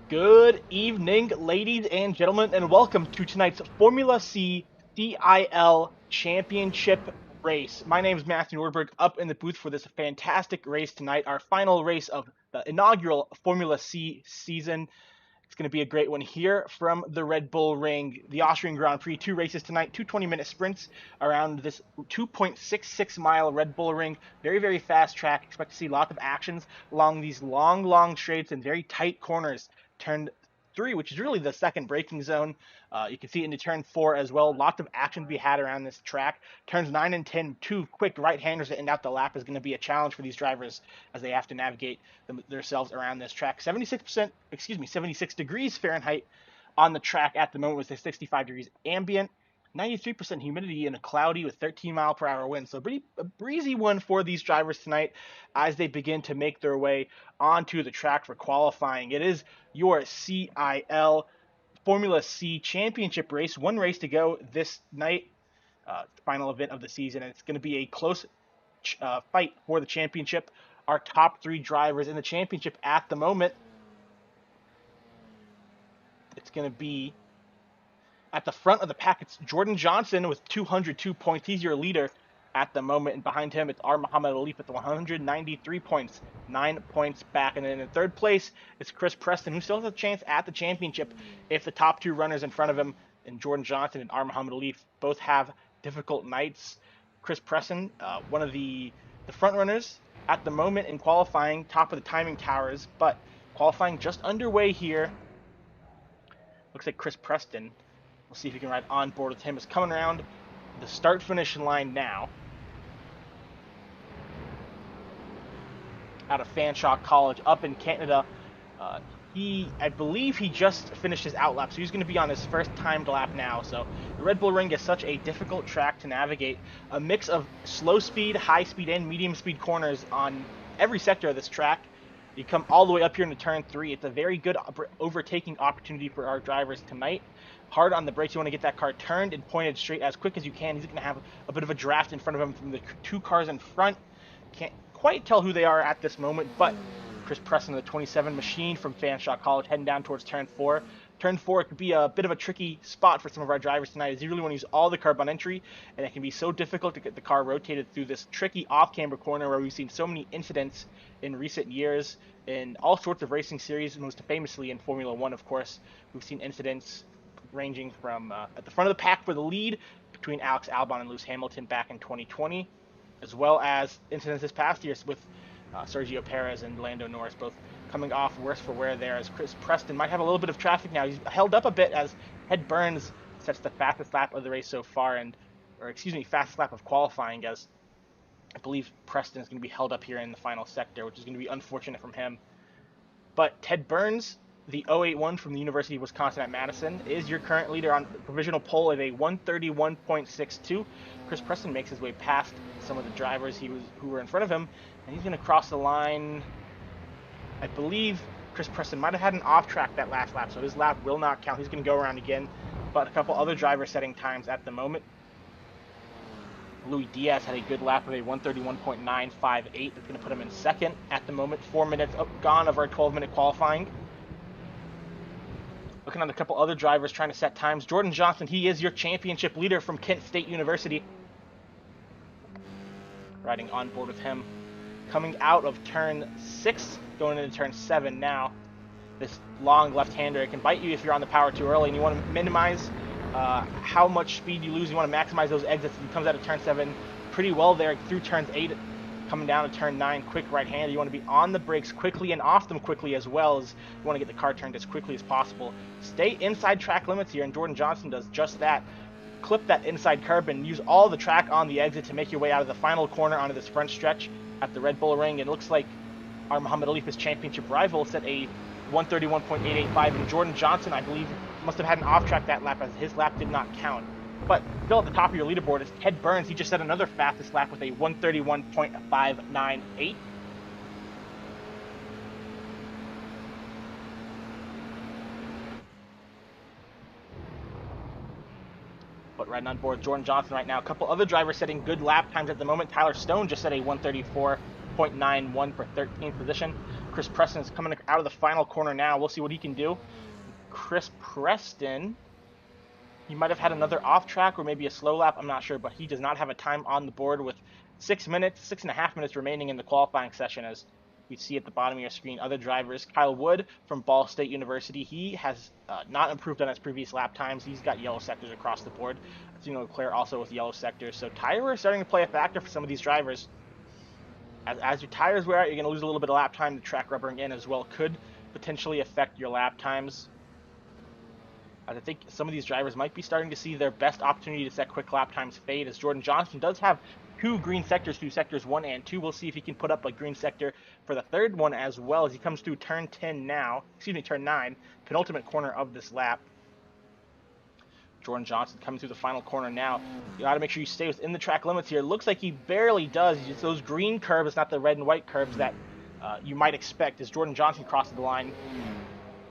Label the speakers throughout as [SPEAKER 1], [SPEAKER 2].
[SPEAKER 1] Good evening, ladies and gentlemen, and welcome to tonight's Formula C CiL Championship race. My name is Matthew Nordberg, up in the booth for this fantastic race tonight, our final race of the inaugural Formula C season. It's going to be a great one here from the Red Bull Ring, the Austrian Grand Prix. Two races tonight, two 20-minute sprints around this 2.66-mile Red Bull Ring. Very, very fast track. Expect to see lots of actions along these long, long straights and very tight corners. Turn 3, which is really the second braking zone. You can see into turn 4 as well. Lots of action to be had around this track. Turns 9 and 10, two quick right-handers that end out the lap is going to be a challenge for these drivers as they have to navigate themselves around this track. 76 degrees Fahrenheit on the track at the moment with 65 degrees ambient. 93% humidity and a cloudy with 13-mile-per-hour wind. So a breezy one for these drivers tonight as they begin to make their way onto the track for qualifying. It is your CiL Formula C Championship race. One race to go this night, final event of the season, and it's going to be a close fight for the championship. Our top three drivers in the championship at the moment, it's going to be at the front of the pack. It's Jordan Johnson with 202 points. He's your leader at the moment, and behind him it's Muhammad Ali with 193 points, 9 points back. And then in third place it's Chris Preston, who still has a chance at the championship if the top two runners in front of him, and Jordan Johnson and Muhammad Ali, both have difficult nights. Chris Preston, one of the front runners at the moment in qualifying, top of the timing towers, but qualifying just underway here. Looks like Chris Preston, we'll see if you can ride on board with him, is coming around the start-finish line now out of Fanshawe College up in Canada. I believe he just finished his outlap, so he's going to be on his first timed lap now. So the Red Bull Ring is such a difficult track to navigate. A mix of slow speed, high speed, and medium speed corners on every sector of this track. You come all the way up here into turn 3. It's a very good overtaking opportunity for our drivers tonight. Hard on the brakes. You want to get that car turned and pointed straight as quick as you can. He's going to have a bit of a draft in front of him from the two cars in front. Can't quite tell who they are at this moment, but Chris Preston, the 27 machine from Fanshawe College, heading down towards turn 4. Turn 4 could be a bit of a tricky spot for some of our drivers tonight, as you really want to use all the carb on entry, and it can be so difficult to get the car rotated through this tricky off-camber corner where we've seen so many incidents in recent years in all sorts of racing series, most famously in Formula 1, of course. We've seen incidents ranging from at the front of the pack for the lead between Alex Albon and Lewis Hamilton back in 2020, as well as incidents this past year with Sergio Perez and Lando Norris, both coming off worse for wear there, as Chris Preston might have a little bit of traffic now. He's held up a bit as Ted Burns sets the fastest lap of the race so far, fastest lap of qualifying, as I believe Preston is going to be held up here in the final sector, which is going to be unfortunate from him. But Ted Burns, the 081 from the University of Wisconsin at Madison, is your current leader on the provisional poll at a 131.62. Chris Preston makes his way past some of the drivers who were in front of him, and he's going to cross the line. I believe Chris Preston might have had an off track that last lap, so his lap will not count. He's going to go around again, but a couple other drivers setting times at the moment. Louis Diaz had a good lap of a 131.958. That's going to put him in second at the moment. 4 minutes gone of our 12-minute qualifying. Looking at a couple other drivers trying to set times. Jordan Johnson, he is your championship leader from Kent State University. Riding on board with him. Coming out of turn 6, going into turn 7 now. This long left-hander, it can bite you if you're on the power too early, and you want to minimize how much speed you lose. You want to maximize those exits. He comes out of turn 7 pretty well there through turns 8, coming down to turn 9, quick right-hander. You want to be on the brakes quickly and off them quickly, as well as you want to get the car turned as quickly as possible. Stay inside track limits here, and Jordan Johnson does just that. Clip that inside curb and use all the track on the exit to make your way out of the final corner onto this front stretch at the Red Bull Ring. And it looks like our Muhammad Ali, his championship rival, set a 131.885, and Jordan Johnson, I believe, must have had an off track that lap, as his lap did not count. But still at the top of your leaderboard is Ted Burns. He just set another fastest lap with a 131.598. But riding on board Jordan Johnson right now. A couple other drivers setting good lap times at the moment. Tyler Stone just set a 134.91 for 13th position. Chris Preston is coming out of the final corner now. We'll see what he can do. Chris Preston, he might have had another off track or maybe a slow lap. I'm not sure, but he does not have a time on the board with 6.5 minutes remaining in the qualifying session, as you see at the bottom of your screen. Other drivers, Kyle Wood from Ball State University, he has not improved on his previous lap times. He's got yellow sectors across the board. Leclerc also with yellow sectors. So tire is starting to play a factor for some of these drivers. As your tires wear out, you're going to lose a little bit of lap time. The track rubbering in as well could potentially affect your lap times. As I think some of these drivers might be starting to see their best opportunity to set quick lap times fade, as Jordan Johnson does have 2 green sectors through sectors 1 and 2. We'll see if he can put up a green sector for the third one as well, as he comes through turn 10 now. Turn 9, penultimate corner of this lap. Jordan Johnson coming through the final corner now. You got to make sure you stay within the track limits here. It looks like he barely does. It's those green curves, not the red and white curves that you might expect, as Jordan Johnson crosses the line.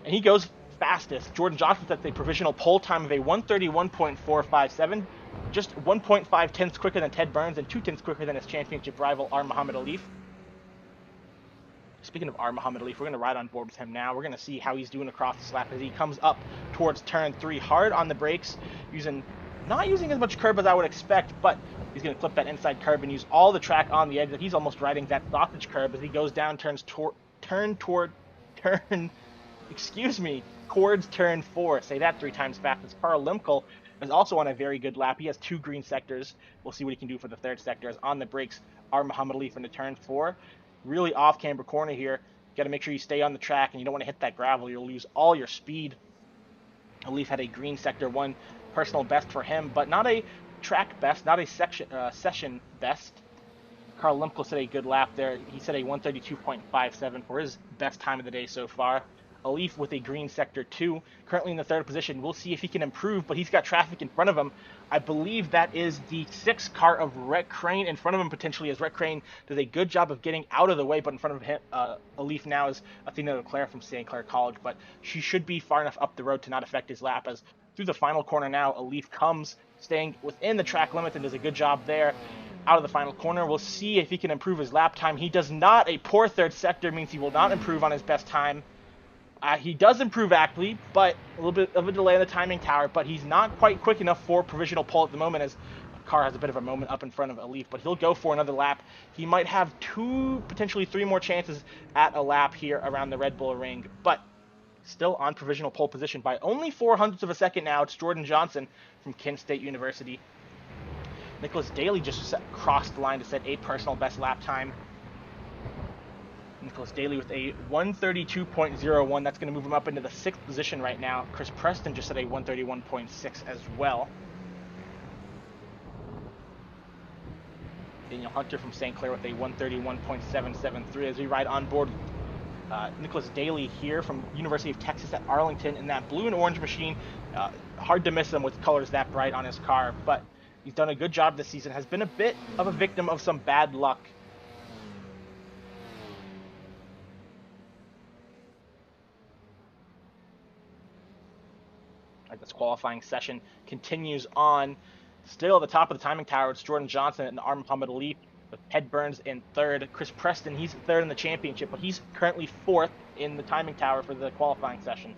[SPEAKER 1] And he goes fastest. Jordan Johnson sets a provisional pole time of a 1:31.457, just 1.5 tenths quicker than Ted Burns and 2 tenths quicker than his championship rival, R. Muhammad Alif. Speaking of R. Muhammad Alif, we're going to ride on board with him now. We're going to see how he's doing across this lap as he comes up towards turn 3, hard on the brakes, not using as much curb as I would expect, but he's going to clip that inside curb and use all the track on the edge. He's almost riding that sausage curb as he goes down, towards turn 4. Say that 3 times fast. As Carl Limkel is also on a very good lap. He has 2 green sectors. We'll see what he can do for the third sector. As on the brakes, R. Muhammad Alif into turn 4. Really off-camber corner here. You got to make sure you stay on the track, and you don't want to hit that gravel. You'll lose all your speed. Alif had a green sector 1 personal best for him, but not a track best, not a session best. Carl Limkel set a good lap there. He set a 1:32.57 for his best time of the day so far. Alif with a green sector 2, currently in the 3rd position. We'll see if he can improve, but he's got traffic in front of him. I believe that is the 6th car of Rhett Crane in front of him potentially, as Rhett Crane does a good job of getting out of the way, but in front of him, Alif now is Athena Leclerc from St. Clair College, but she should be far enough up the road to not affect his lap, as through the final corner now, Alif comes, staying within the track limits and does a good job there. Out of the final corner, we'll see if he can improve his lap time. He does not. A poor 3rd sector means he will not improve on his best time. He does improve actually, but a little bit of a delay in the timing tower, but he's not quite quick enough for provisional pole at the moment, as the car has a bit of a moment up in front of Alif, but he'll go for another lap. He might have 2, potentially 3 more chances at a lap here around the Red Bull Ring, but still on provisional pole position by only 0.04 of a second now. It's Jordan Johnson from Kent State University. Nicholas Daly just crossed the line to set a personal best lap time. Nicholas Daly with a 1:32.01. That's going to move him up into the 6th position right now. Chris Preston just set a 1:31.6 as well. Daniel Hunter from St. Clair with a 1:31.773 as we ride on board Nicholas Daly here from University of Texas at Arlington in that blue and orange machine. Hard to miss him with colors that bright on his car, but he's done a good job this season. Has been a bit of a victim of some bad luck. This qualifying session continues on. Still at the top of the timing tower, it's Jordan Johnson and R. Muhammad Alif, with Ted Burns in 3rd. Chris Preston, he's 3rd in the championship, but he's currently 4th in the timing tower for the qualifying session.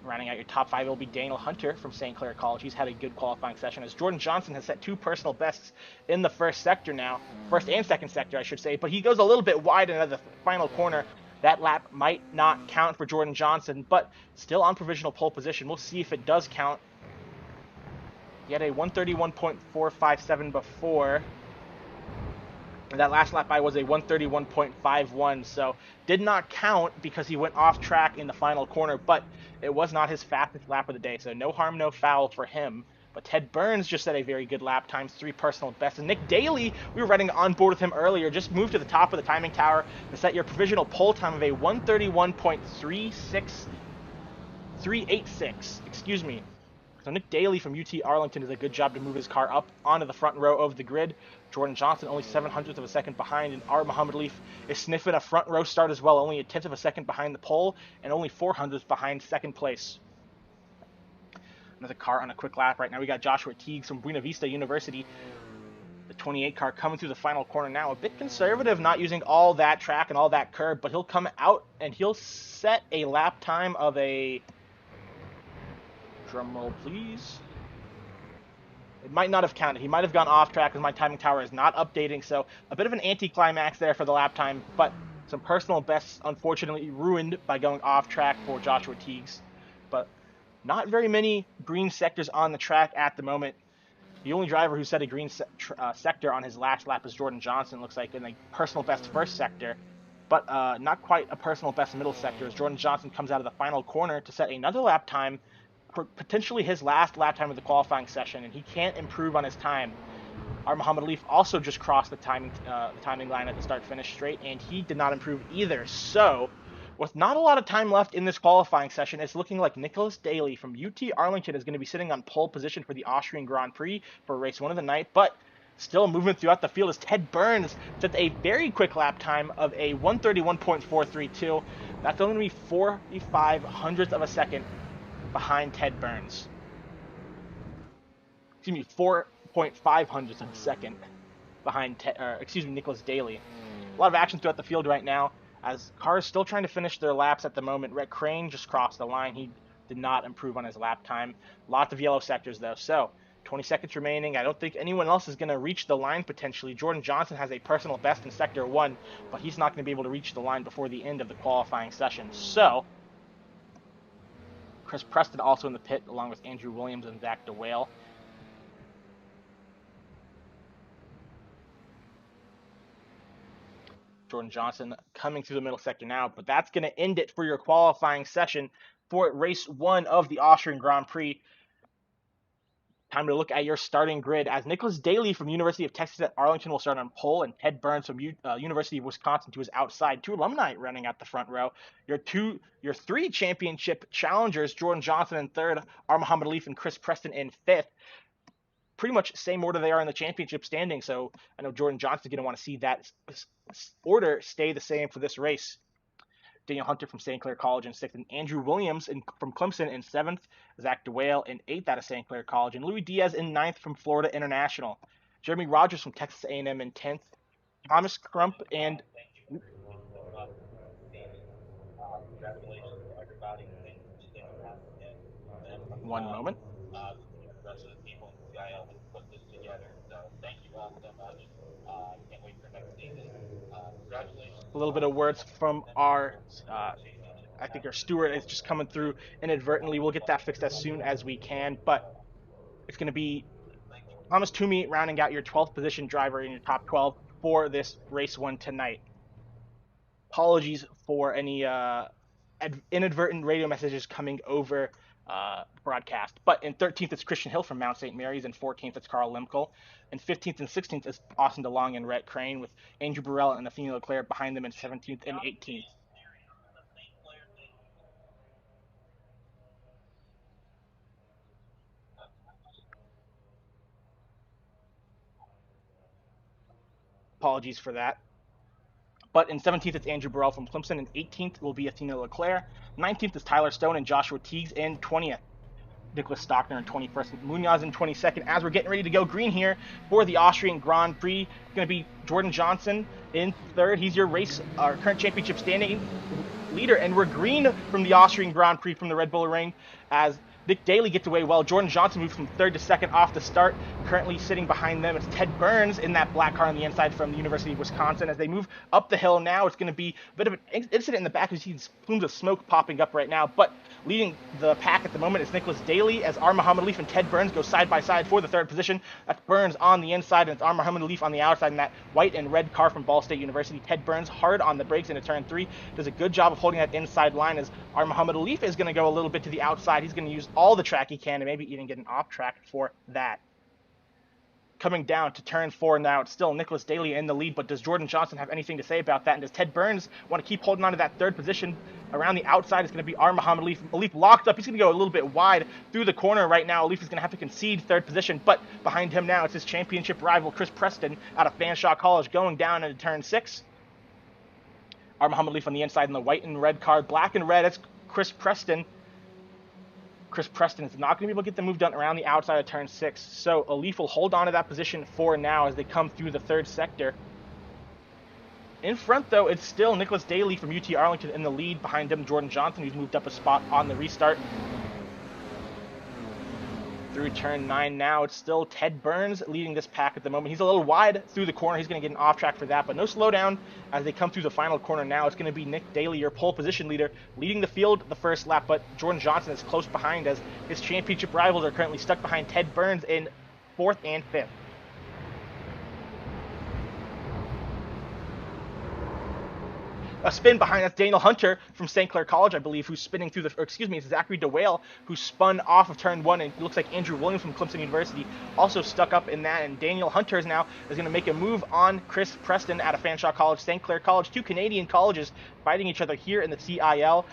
[SPEAKER 1] Rounding out your top 5 will be Daniel Hunter from St. Clair College. He's had a good qualifying session, as Jordan Johnson has set 2 personal bests in the 1st sector now. 1st and 2nd sector, I should say, but he goes a little bit wide into the final corner. That lap might not count for Jordan Johnson, but still on provisional pole position. We'll see if it does count. He had a 1:31.457 before. And that last lap by was a 1:31.51, so did not count because he went off track in the final corner, but it was not his fastest lap of the day, so no harm, no foul for him. But Ted Burns just set a very good lap times, 3 personal bests. And Nick Daly, we were riding on board with him earlier, just moved to the top of the timing tower to set your provisional pole time of a 1:31.386. Excuse me. So Nick Daly from UT Arlington does a good job to move his car up onto the front row of the grid. Jordan Johnson only 0.07 of a second behind, and R. Muhammad Alif is sniffing a front row start as well, only 0.1 of a second behind the pole, and only 0.04 behind 2nd place. Another car on a quick lap right now. We got Joshua Teagues from Buena Vista University. The 28 car coming through the final corner now. A bit conservative, not using all that track and all that curb, but he'll come out and he'll set a lap time of a... Drum roll, please. It might not have counted. He might have gone off track because my timing tower is not updating, so a bit of an anticlimax there for the lap time, but some personal bests unfortunately ruined by going off track for Joshua Teagues. But not very many green sectors on the track at the moment. The only driver who set a green sector on his last lap is Jordan Johnson, looks like, in a personal best first sector, but not quite a personal best middle sector, as Jordan Johnson comes out of the final corner to set another lap time, potentially his last lap time of the qualifying session, and he can't improve on his time. Our Muhammad Alif also just crossed the timing line at the start-finish straight, and he did not improve either. So, with not a lot of time left in this qualifying session, it's looking like Nicholas Daly from UT Arlington is going to be sitting on pole position for the Austrian Grand Prix for race 1 of the night, but still moving throughout the field is Ted Burns sets a very quick lap time of a 131.432. That's only going to be 45 hundredths of a second behind Ted Burns. Excuse me, 4.5 hundredths of a second behind Nicholas Daly. A lot of action throughout the field right now, as cars still trying to finish their laps at the moment. Rhett Crane just crossed the line. He did not improve on his lap time. Lots of yellow sectors, though. So, 20 seconds remaining. I don't think anyone else is going to reach the line, potentially. Jordan Johnson has a personal best in Sector 1, but he's not going to be able to reach the line before the end of the qualifying session. So, Chris Preston also in the pit, along with Andrew Williams and Zach DeWale. Jordan Johnson coming through the middle sector now, but that's going to end it for your qualifying session for race 1 of the Austrian Grand Prix. Time to look at your starting grid, as Nicholas Daly from University of Texas at Arlington will start on pole, and Ted Burns from University of Wisconsin to his outside. 2 alumni running out the front row. Your 3 championship challengers, Jordan Johnson in 3rd, R. Muhammad Alif and Chris Preston in 5th. Pretty much same order they are in the championship standing, so I know Jordan Johnson's going to want to see that order stay the same for this race. Daniel Hunter from St. Clair College in 6th, and Andrew Williams from Clemson in 7th, Zach DeWale in 8th out of St. Clair College, and Louis Diaz in 9th from Florida International. Jeremy Rogers from Texas A&M in 10th, Thomas Crump and... One moment. The rest of the people in CiL who put this together. So thank you all so much. Can't wait for next season. Congratulations. A little bit of words from our, I think our steward is just coming through inadvertently. We'll get that fixed as soon as we can, but it's going to be Thomas Toomey rounding out your 12th position driver in your top 12 for this race 1 tonight. Apologies for any inadvertent radio messages coming over broadcast. But in 13th, it's Christian Hill from Mount St. Mary's. In 14th, it's Carl Limkel. And 15th and 16th is Austin DeLong and Rhett Crane, with Andrew Burrell and Athena Leclerc behind them in 17th and 18th. Apologies for that. But in 17th, it's Andrew Burrell from Clemson. And 18th will be Athena Leclerc. 19th is Tyler Stone and Joshua Teagues. And 20th, Nicholas Stockner in 21st, Munoz in 22nd. As we're getting ready to go green here for the Austrian Grand Prix, it's going to be Jordan Johnson in 3rd. He's your current championship standing leader. And we're green from the Austrian Grand Prix from the Red Bull Ring, as Nick Daly gets away well. Jordan Johnson moves from 3rd to 2nd off the start. Currently sitting behind them, it's Ted Burns in that black car on the inside from the University of Wisconsin. As they move up the hill now, it's going to be a bit of an incident in the back. You see these plumes of smoke popping up right now. But leading the pack at the moment is Nicholas Daly, as R. Muhammad Alif and Ted Burns go side by side for the 3rd position. That's Burns on the inside, and it's R. Muhammad Alif on the outside in that white and red car from Ball State University. Ted Burns hard on the brakes into turn 3. Does a good job of holding that inside line, as R. Muhammad Alif is going to go a little bit to the outside. He's going to use all the track he can, and maybe even get an off track for that. Coming down to turn 4 now, it's still Nicholas Daly in the lead, but does Jordan Johnson have anything to say about that? And does Ted Burns want to keep holding on to that 3rd position? Around the outside is going to be R. Muhammad Alif. Alif locked up. He's going to go a little bit wide through the corner right now. Alif is going to have to concede 3rd position, but behind him now it's his championship rival, Chris Preston, out of Fanshawe College, going down into turn 6. R. Muhammad Alif on the inside in the white and red car. Black and red, it's Chris Chris Preston is not going to be able to get the move done around the outside of turn 6. So Alif will hold on to that position for now as they come through the third sector. In front, though, it's still Nicholas Daly from UT Arlington in the lead. Behind him, Jordan Johnson, who's moved up a spot on the restart. Through turn 9 now, it's still Ted Burns leading this pack at the moment. He's a little wide through the corner. He's going to get an off track for that, but no slowdown as they come through the final corner now. It's going to be Nick Daly, your pole position leader, leading the field the first lap, but Jordan Johnson is close behind as his championship rivals are currently stuck behind Ted Burns in 4th and 5th. A spin behind, that's Daniel Hunter from St. Clair College, I believe, who's spinning through the, or excuse me, it's Zachary DeWale, who spun off of turn 1, and it looks like Andrew Williams from Clemson University also stuck up in that, and Daniel Hunter is now going to make a move on Chris Preston out of Fanshawe College, St. Clair College, 2 Canadian colleges fighting each other here in the CiL.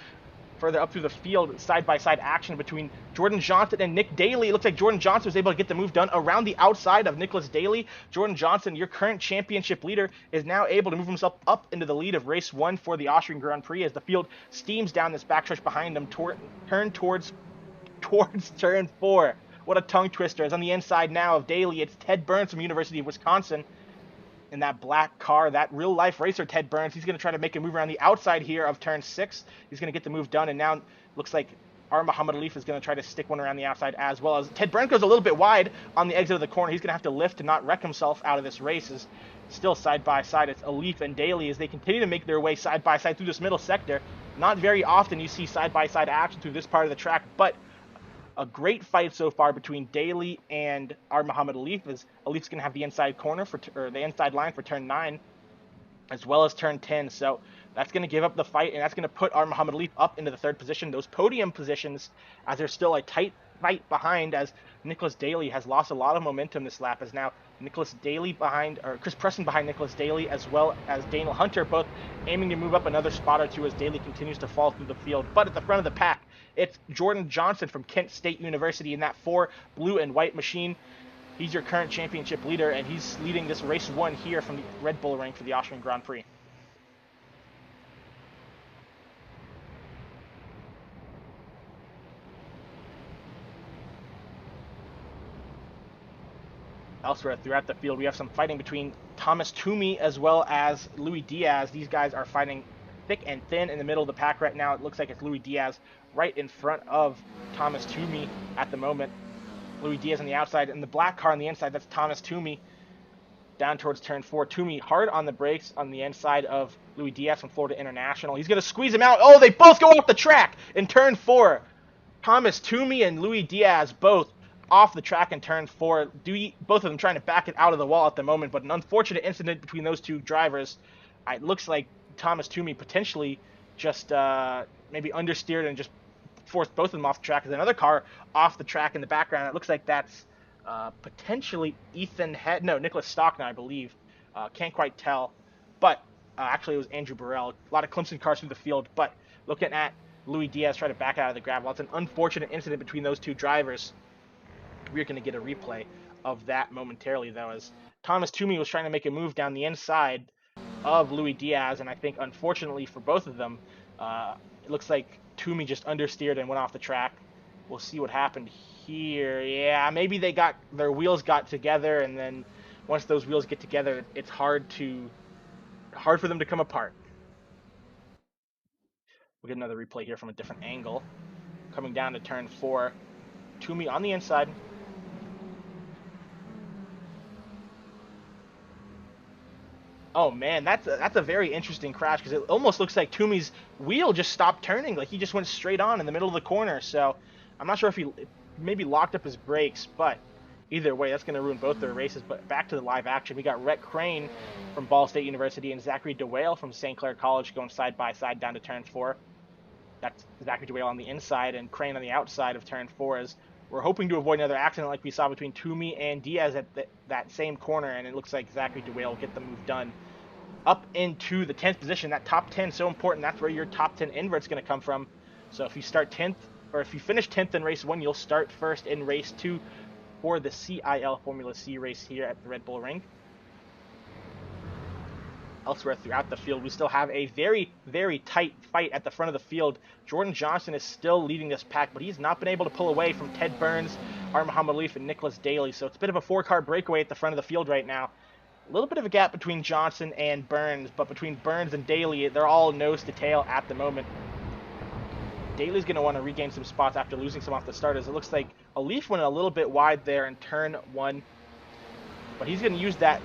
[SPEAKER 1] Further up through the field, side-by-side action between Jordan Johnson and Nick Daly. It looks like Jordan Johnson was able to get the move done around the outside of Nicholas Daly. Jordan Johnson, your current championship leader, is now able to move himself up into the lead of race 1 for the Austrian Grand Prix as the field steams down this backstretch behind him, turn towards turn 4. What a tongue twister. As on the inside now of Daly, it's Ted Burns from University of Wisconsin. In that black car, that real-life racer, Ted Burns, he's going to try to make a move around the outside here of turn 6. He's going to get the move done, and now looks like Muhammad Alif is going to try to stick one around the outside as well. As Ted Burns goes a little bit wide on the exit of the corner, he's going to have to lift to not wreck himself out of this race. Is still side-by-side. It's Alif and Daly as they continue to make their way side-by-side through this middle sector. Not very often you see side-by-side action through this part of the track, but a great fight so far between Daly and Muhammad Alif, as Alif's going to have the inside corner or the inside line for turn 9, as well as turn 10. So that's going to give up the fight, and that's going to put Muhammad Alif up into the 3rd position. Those podium positions, as there's still a tight fight behind, as Nicholas Daly has lost a lot of momentum this lap, as now Nicholas Daly behind, or Chris Preston behind Nicholas Daly, as well as Daniel Hunter, both aiming to move up another spot or two as Daly continues to fall through the field. But at the front of the pack, it's Jordan Johnson from Kent State University in that 4 blue and white machine. He's your current championship leader, and he's leading this race 1 here from the Red Bull Ring for the Austrian Grand Prix. Elsewhere throughout the field, we have some fighting between Thomas Toomey as well as Louis Diaz. These guys are fighting thick and thin in the middle of the pack right now. It looks like it's Louis Diaz right in front of Thomas Toomey at the moment. Louis Diaz on the outside, and the black car on the inside, that's Thomas Toomey down towards turn 4. Toomey hard on the brakes on the inside of Louis Diaz from Florida International. He's going to squeeze him out. Oh, they both go off the track in turn 4. Thomas Toomey and Louis Diaz both off the track in turn 4. Both of them trying to back it out of the wall at the moment, but an unfortunate incident between those two drivers. It looks like Thomas Toomey potentially just maybe understeered and just forced both of them off the track. There's another car off the track in the background. It looks like that's potentially Nicholas Stockner, I believe. Can't quite tell. But actually it was Andrew Burrell. A lot of Clemson cars through the field, but looking at Louis Diaz try to back out of the gravel. It's an unfortunate incident between those two drivers. We're going to get a replay of that momentarily, though, as Thomas Toomey was trying to make a move down the inside of Louis Diaz, and I think, unfortunately for both of them, it looks like Toomey just understeered and went off the track. We'll see what happened here. Yeah, maybe their wheels got together, and then once those wheels get together, it's hard for them to come apart. We'll get another replay here from a different angle. Coming down to turn 4. Toomey on the inside. Oh man, that's a very interesting crash, because it almost looks like Toomey's wheel just stopped turning, like he just went straight on in the middle of the corner. So I'm not sure if he maybe locked up his brakes, but either way, that's going to ruin both their races. But back to the live action, we got Rhett Crane from Ball State University and Zachary DeWale from St. Clair College going side by side down to turn 4. That's Zachary DeWale on the inside and Crane on the outside of turn 4, as we're hoping to avoid another accident like we saw between Toomey and Diaz at that same corner, and it looks like Zachary DeWale will get the move done up into the 10th position. That top 10 so important. That's where your top 10 invert's going to come from. So if you start 10th, or if you finish 10th in race 1, you'll start first in race 2 for the CiL Formula C race here at the Red Bull Ring. elsewhere throughout the field. We still have a very, very tight fight at the front of the field. Jordan Johnson is still leading this pack, but he's not been able to pull away from Ted Burns, Muhammad Leaf, and Nicholas Daly. So it's a bit of a 4-car breakaway at the front of the field right now. A little bit of a gap between Johnson and Burns, but between Burns and Daly, they're all nose to tail at the moment. Daly's going to want to regain some spots after losing some off the start, as it looks like a Leaf went a little bit wide there in turn 1. But he's going to use that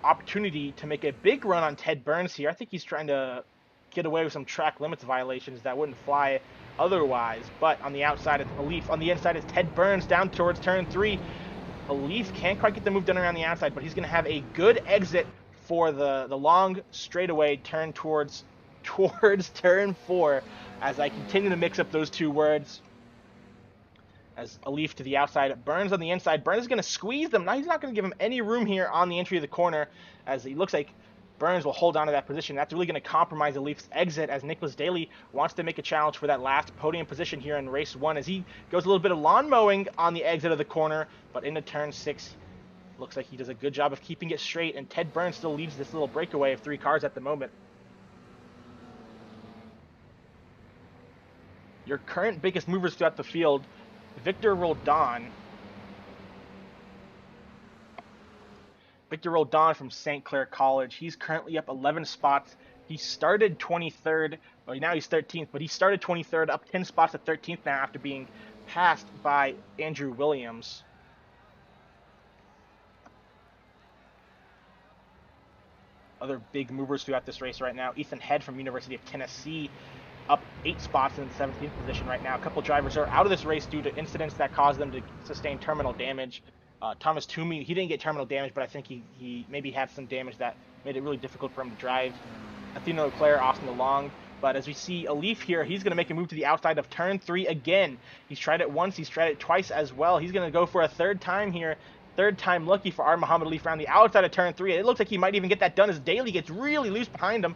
[SPEAKER 1] opportunity to make a big run on Ted Burns here. I think he's trying to get away with some track limits violations that wouldn't fly otherwise. But on the outside, it's a Leaf. On the inside is Ted Burns down towards turn 3. A Leaf can't quite get the move done around the outside, but he's going to have a good exit for the long straightaway turn towards turn 4, as I continue to mix up those two words. As a Leaf to the outside, Burns on the inside. Burns is going to squeeze them. Now he's not going to give him any room here on the entry of the corner, as it looks like Burns will hold on to that position. That's really going to compromise the Leaf's exit, as Nicholas Daly wants to make a challenge for that last podium position here in race 1, as he goes a little bit of lawn mowing on the exit of the corner, but into turn 6, looks like he does a good job of keeping it straight, and Ted Burns still leads this little breakaway of 3 cars at the moment. Your current biggest movers throughout the field, Victor Roldan from St. Clair College. He's currently up 11 spots. He started 23rd. Well, now he's 13th, but he started 23rd, up 10 spots to 13th now after being passed by Andrew Williams. Other big movers throughout this race right now, Ethan Head from University of Tennessee, up 8 spots in the 17th position right now. A couple drivers are out of this race due to incidents that caused them to sustain terminal damage. Thomas Toomey, he didn't get terminal damage, but I think he maybe had some damage that made it really difficult for him to drive. Athena Leclerc, Austin DeLong. But as we see a Leaf here, he's going to make a move to the outside of turn 3 again. He's tried it once, he's tried it twice as well. He's going to go for a 3rd time here. 3rd time lucky for Muhammad Leaf around the outside of turn 3. It looks like he might even get that done as Daly gets really loose behind him.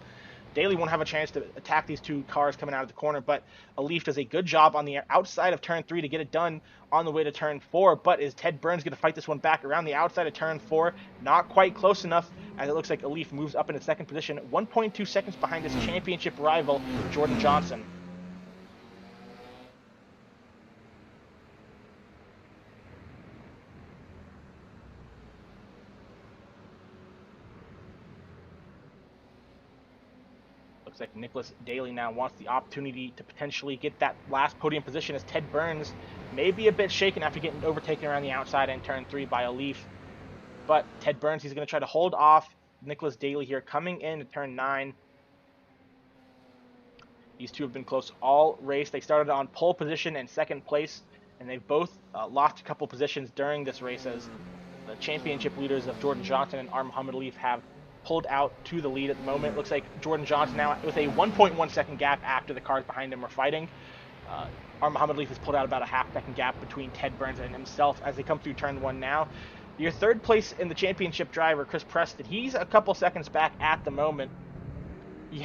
[SPEAKER 1] Daly won't have a chance to attack these 2 cars coming out of the corner, but a Leaf does a good job on the outside of turn 3 to get it done on the way to turn 4. But is Ted Burns going to fight this one back around the outside of turn 4? Not quite close enough, as it looks like a Leaf moves up into 2nd position, 1.2 seconds behind his championship rival, Jordan Johnson. Looks like Nicholas Daly now wants the opportunity to potentially get that last podium position, as Ted Burns may be a bit shaken after getting overtaken around the outside in turn 3 by a Leaf. But Ted Burns, he's going to try to hold off Nicholas Daly here coming into turn 9. These two have been close all race. They started on pole position and 2nd place, and they've both lost a couple positions during this race, as the championship leaders of Jordan Johnson and Muhammad Leaf have pulled out to the lead at the moment. Looks like Jordan Johnson now with a 1.1 second gap after the cars behind him are fighting. Muhammad Leaf has pulled out about a half-second gap between Ted Burns and himself as they come through turn 1 now. Your 3rd place in the championship driver, Chris Preston, he's a couple seconds back at the moment. He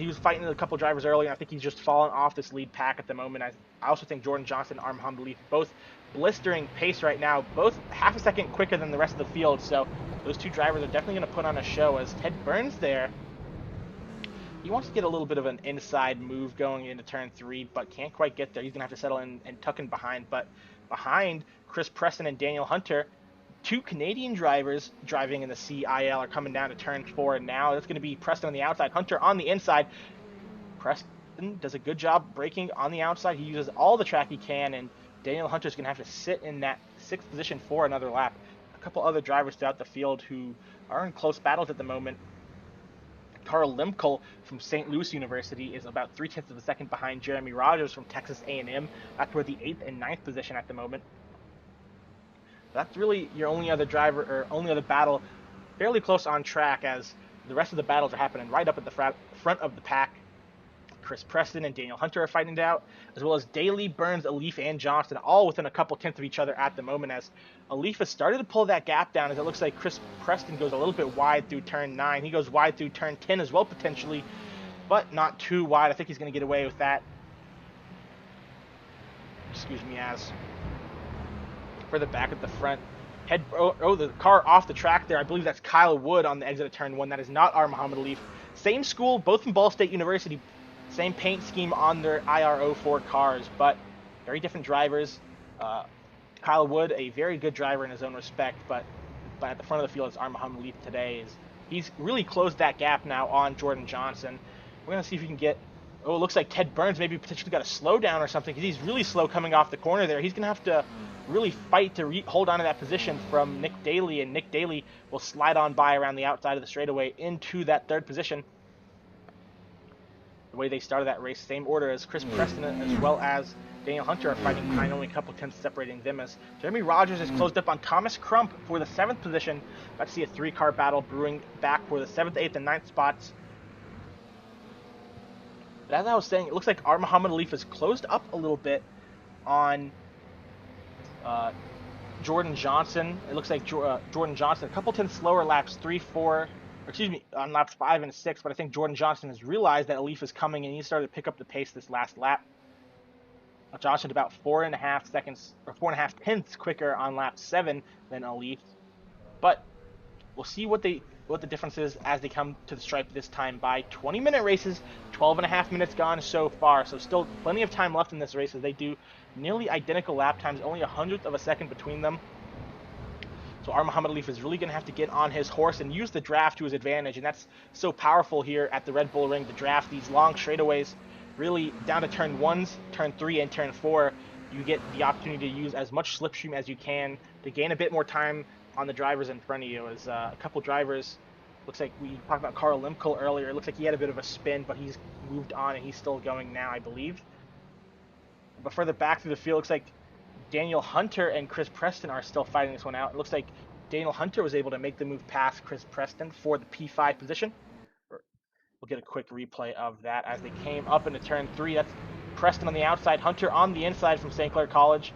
[SPEAKER 1] was fighting a couple drivers earlier, and I think he's just fallen off this lead pack at the moment. I also think Jordan Johnson and Muhammad Leaf both blistering pace right now, both half a second quicker than the rest of the field, so those 2 drivers are definitely going to put on a show, as Ted Burns there, he wants to get a little bit of an inside move going into turn 3, but can't quite get there. He's going to have to settle in and tuck in behind. But behind Chris Preston and Daniel Hunter, 2 Canadian drivers driving in the CiL are coming down to turn 4 now. That's going to be Preston on the outside, Hunter on the inside. Preston does a good job braking on the outside. He uses all the track he can, and Daniel Hunter's going to have to sit in that 6th position for another lap. A couple other drivers throughout the field who are in close battles at the moment. Carl Limkel from St. Louis University is about 0.3 of a second behind Jeremy Rogers from Texas A&M. That's toward the 8th and 9th position at the moment. That's really your only other driver, or only other battle, fairly close on track, as the rest of the battles are happening right up at the front of the pack. Chris Preston and Daniel Hunter are fighting it out, as well as Daly, Burns, Leaf, and Johnston, all within a couple tenths of each other at the moment, as Leaf has started to pull that gap down, as it looks like Chris Preston goes a little bit wide through turn 9. He goes wide through turn 10 as well, potentially, but not too wide. I think he's going to get away with that. Excuse me, as further back at the front, The car off the track there. I believe that's Kyle Wood on the exit of turn 1. That is not our Muhammad Alif. Same school, both from Ball State University. Same paint scheme on their IR04 cars, but very different drivers. Kyle Wood, a very good driver in his own respect, but at the front of the field, it's our Muhammad Alif today. He's really closed that gap now on Jordan Johnson. We're going to see if he can get... Oh, it looks like Ted Burns maybe potentially got a slowdown or something, because he's really slow coming off the corner there. He's going to have to really fight to hold on to that position from Nick Daly, and Nick Daly will slide on by around the outside of the straightaway into that third position. The way they started that race, same order as Chris Preston as well as Daniel Hunter are fighting behind, only a couple tenths separating them, as Jeremy Rogers is closed up on Thomas Crump for the 7th position. About to see a 3-car battle brewing back for the 7th, 8th, and 9th spots. But as I was saying, it looks like our Muhammad Alif is closed up a little bit on Jordan Johnson. It looks like Jordan Johnson, a couple tenths slower laps 3, 4, on laps 5 and 6, but I think Jordan Johnson has realized that Alif is coming, and he started to pick up the pace this last lap. Johnson about 4.5 seconds, or 4.5 tenths quicker on lap 7 than Alif. But we'll see what the difference is as they come to the stripe this time by 20-minute races. 12.5 minutes gone so far, so still plenty of time left in this race as they do nearly identical lap times, only 100th of a second between them. So our Muhammad Alif is really going to have to get on his horse and use the draft to his advantage, and that's so powerful here at the Red Bull Ring. The draft, these long straightaways, really down to turn 1s, turn 3, and turn 4, you get the opportunity to use as much slipstream as you can to gain a bit more time on the drivers in front of you. As a couple drivers, looks like we talked about Carl Limkel earlier. It looks like he had a bit of a spin, but he's moved on and he's still going now, I believe. But further back through the field, looks like Daniel Hunter and Chris Preston are still fighting this one out. It looks like Daniel Hunter was able to make the move past Chris Preston for the P5 position. We'll get a quick replay of that as they came up into turn 3. That's Preston on the outside, Hunter on the inside from St. Clair College.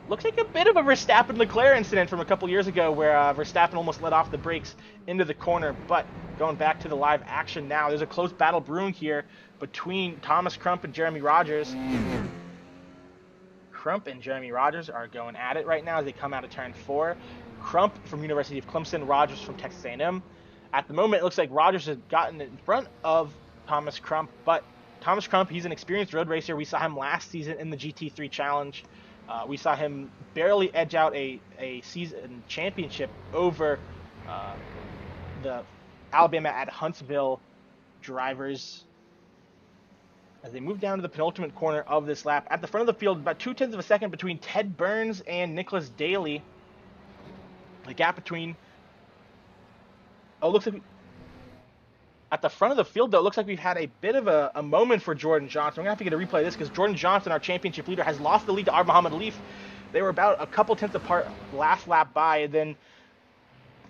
[SPEAKER 1] Looks like a bit of a Verstappen-Leclerc incident from a couple years ago where Verstappen almost let off the brakes into the corner. But going back to the live action now, there's a close battle brewing here between Thomas Crump and Jeremy Rogers. Crump and Jeremy Rogers are going at it right now as they come out of turn 4. Crump from University of Clemson, Rogers from Texas A&M. At the moment, it looks like Rogers has gotten in front of Thomas Crump, but Thomas Crump, he's an experienced road racer. We saw him last season in the GT3 Challenge. We saw him barely edge out a season championship over the Alabama at Huntsville drivers. As they move down to the penultimate corner of this lap, at the front of the field, about 0.2 of a second between Ted Burns and Nicholas Daly. The gap between... Oh, looks like... At the front of the field, though, it looks like we've had a bit of a moment for Jordan Johnson. We're going to have to get a replay of this because Jordan Johnson, our championship leader, has lost the lead to our Muhammad Alif. They were about a couple tenths apart last lap by, and then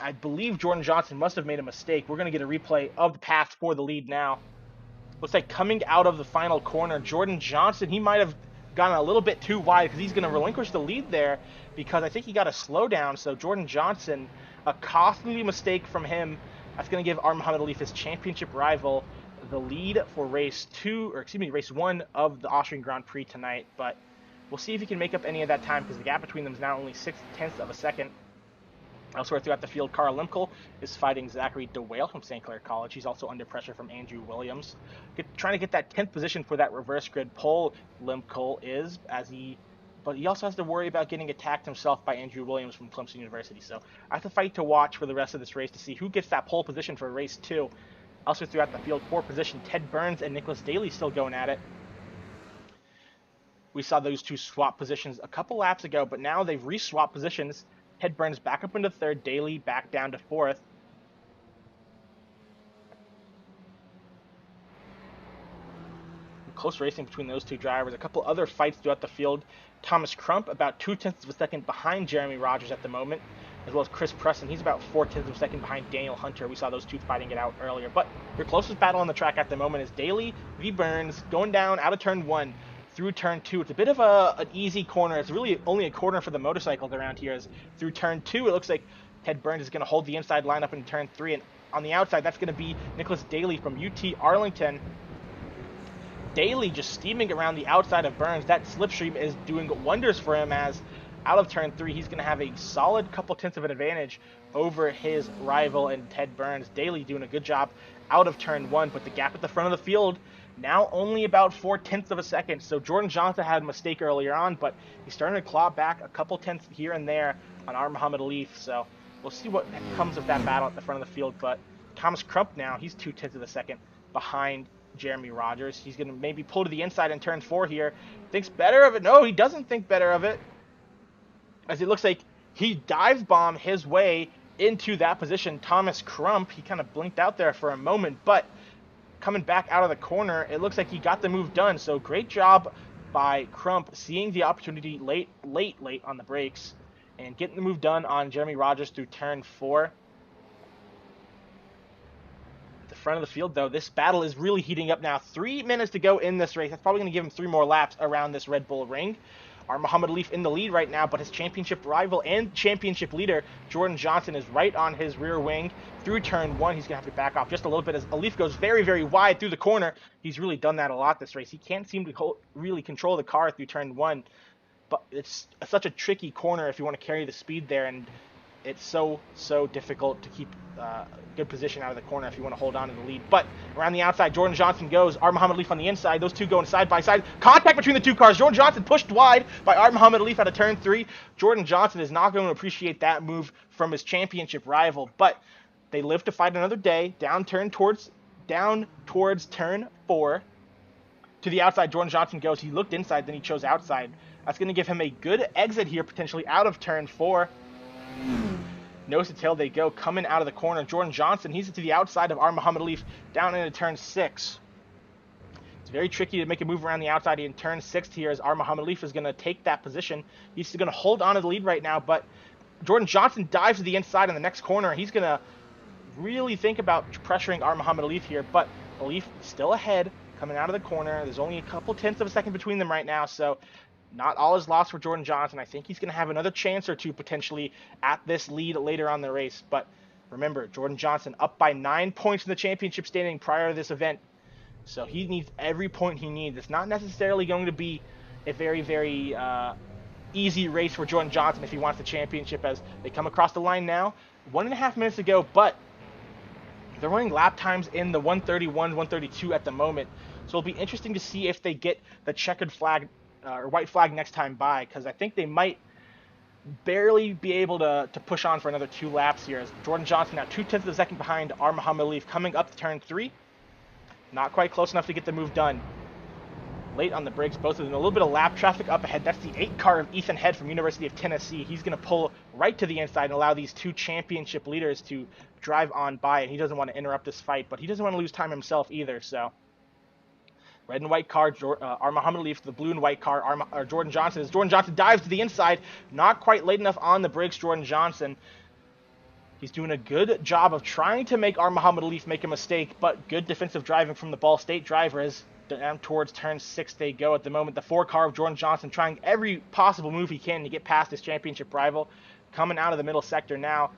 [SPEAKER 1] I believe Jordan Johnson must have made a mistake. We're going to get a replay of the path for the lead now. Looks like coming out of the final corner, Jordan Johnson, he might have gone a little bit too wide because he's going to relinquish the lead there because I think he got a slowdown. So Jordan Johnson, a costly mistake from him. That's going to give our Muhammad Alif, his championship rival, the lead for race 1 of the Austrian Grand Prix tonight. But we'll see if he can make up any of that time because the gap between them is now only 0.6 of a second. Elsewhere throughout the field, Carl Limkel is fighting Zachary DeWale from St. Clair College. He's also under pressure from Andrew Williams. Trying to get that 10th position for that reverse grid pole, Limkel is, but he also has to worry about getting attacked himself by Andrew Williams from Clemson University. So I have to fight to watch for the rest of this race to see who gets that pole position for race 2. Also throughout the field, 4 position, Ted Burns and Nicholas Daly still going at it. We saw those two swap positions a couple laps ago, but now they've re-swapped positions. Ted Burns back up into 3rd, Daly back down to 4th. Close racing between those two drivers. A couple other fights throughout the field. Thomas Crump about 0.2 of a second behind Jeremy Rogers at the moment, as well as Chris Preston. He's about 0.4 of a second behind Daniel Hunter. We saw those two fighting it out earlier. But your closest battle on the track at the moment is Daly v. Burns going down out of turn 1 through turn 2. It's a bit of an easy corner. It's really only a corner for the motorcycles around here. As through turn 2, it looks like Ted Burns is going to hold the inside line up in turn 3. And on the outside, that's going to be Nicholas Daly from UT Arlington. Daly just steaming around the outside of Burns. That slipstream is doing wonders for him as out of turn 3, he's going to have a solid couple tenths of an advantage over his rival and Ted Burns. Daly doing a good job out of turn 1, but the gap at the front of the field now only about 4/10 of a second. So Jordan Johnson had a mistake earlier on, but he's starting to claw back a couple tenths here and there on Muhammad Alif. So we'll see what comes of that battle at the front of the field. But Thomas Crump now, he's 2/10 of a second behind Jeremy Rogers. He's going to maybe pull to the inside in turn 4 here. Thinks better of it. No, he doesn't think better of it, as it looks like he dive bombed his way into that position. Thomas Crump, he kind of blinked out there for a moment, but coming back out of the corner, it looks like he got the move done. So great job by Crump, seeing the opportunity late on the brakes and getting the move done on Jeremy Rogers through turn 4. At the front of the field, though, this battle is really heating up now. 3 minutes to go in this race. That's probably going to give him 3 more laps around this Red Bull Ring. Muhammad Alif in the lead right now, but his championship rival and championship leader, Jordan Johnson, is right on his rear wing through turn 1. He's going to have to back off just a little bit as Alif goes very, very wide through the corner. He's really done that a lot this race. He can't seem to really control the car through turn 1, but it's such a tricky corner if you want to carry the speed there, and it's so difficult to keep good position out of the corner if you want to hold on to the lead. But around the outside, Jordan Johnson goes. Muhammad Alif on the inside. Those two going side by side. Contact between the two cars. Jordan Johnson pushed wide by Muhammad Alif out of turn 3. Jordan Johnson is not going to appreciate that move from his championship rival, but they live to fight another day. Down towards turn 4. To the outside, Jordan Johnson goes. He looked inside, then he chose outside. That's going to give him a good exit here, potentially out of turn 4. Nose to tail they go, coming out of the corner. Jordan Johnson, he's to the outside of Muhammad Alif, down into turn 6. It's very tricky to make a move around the outside in turn 6 here, as Muhammad Alif is going to take that position. He's going to hold on to the lead right now, but Jordan Johnson dives to the inside in the next corner. He's going to really think about pressuring Muhammad Alif here, but Alif still ahead, coming out of the corner. There's only a couple tenths of a second between them right now, so not all is lost for Jordan Johnson. I think he's going to have another chance or two potentially at this lead later on in the race. But remember, Jordan Johnson up by 9 points in the championship standing prior to this event. So he needs every point he needs. It's not necessarily going to be a very, very easy race for Jordan Johnson if he wants the championship, as they come across the line now. 1.5 minutes to go, but they're running lap times in the 131, 132 at the moment. So it'll be interesting to see if they get the checkered flag or white flag next time by, because I think they might barely be able to push on for another 2 laps here. As Jordan Johnson now 2/10 of a second behind Muhammad Alif, coming up to turn 3. Not quite close enough to get the move done. Late on the brakes, both of them. A little bit of lap traffic up ahead. That's the 8 car of Ethan Head from University of Tennessee. He's going to pull right to the inside and allow these 2 championship leaders to drive on by, and he doesn't want to interrupt this fight, but he doesn't want to lose time himself either, so red and white car, Muhammad Alif, the blue and white car, Jordan Johnson. As Jordan Johnson dives to the inside, not quite late enough on the brakes, Jordan Johnson. He's doing a good job of trying to make Muhammad Alif make a mistake, but good defensive driving from the Ball State driver as down towards turn 6 they go at the moment. The 4 car of Jordan Johnson trying every possible move he can to get past his championship rival. Coming out of the middle sector now.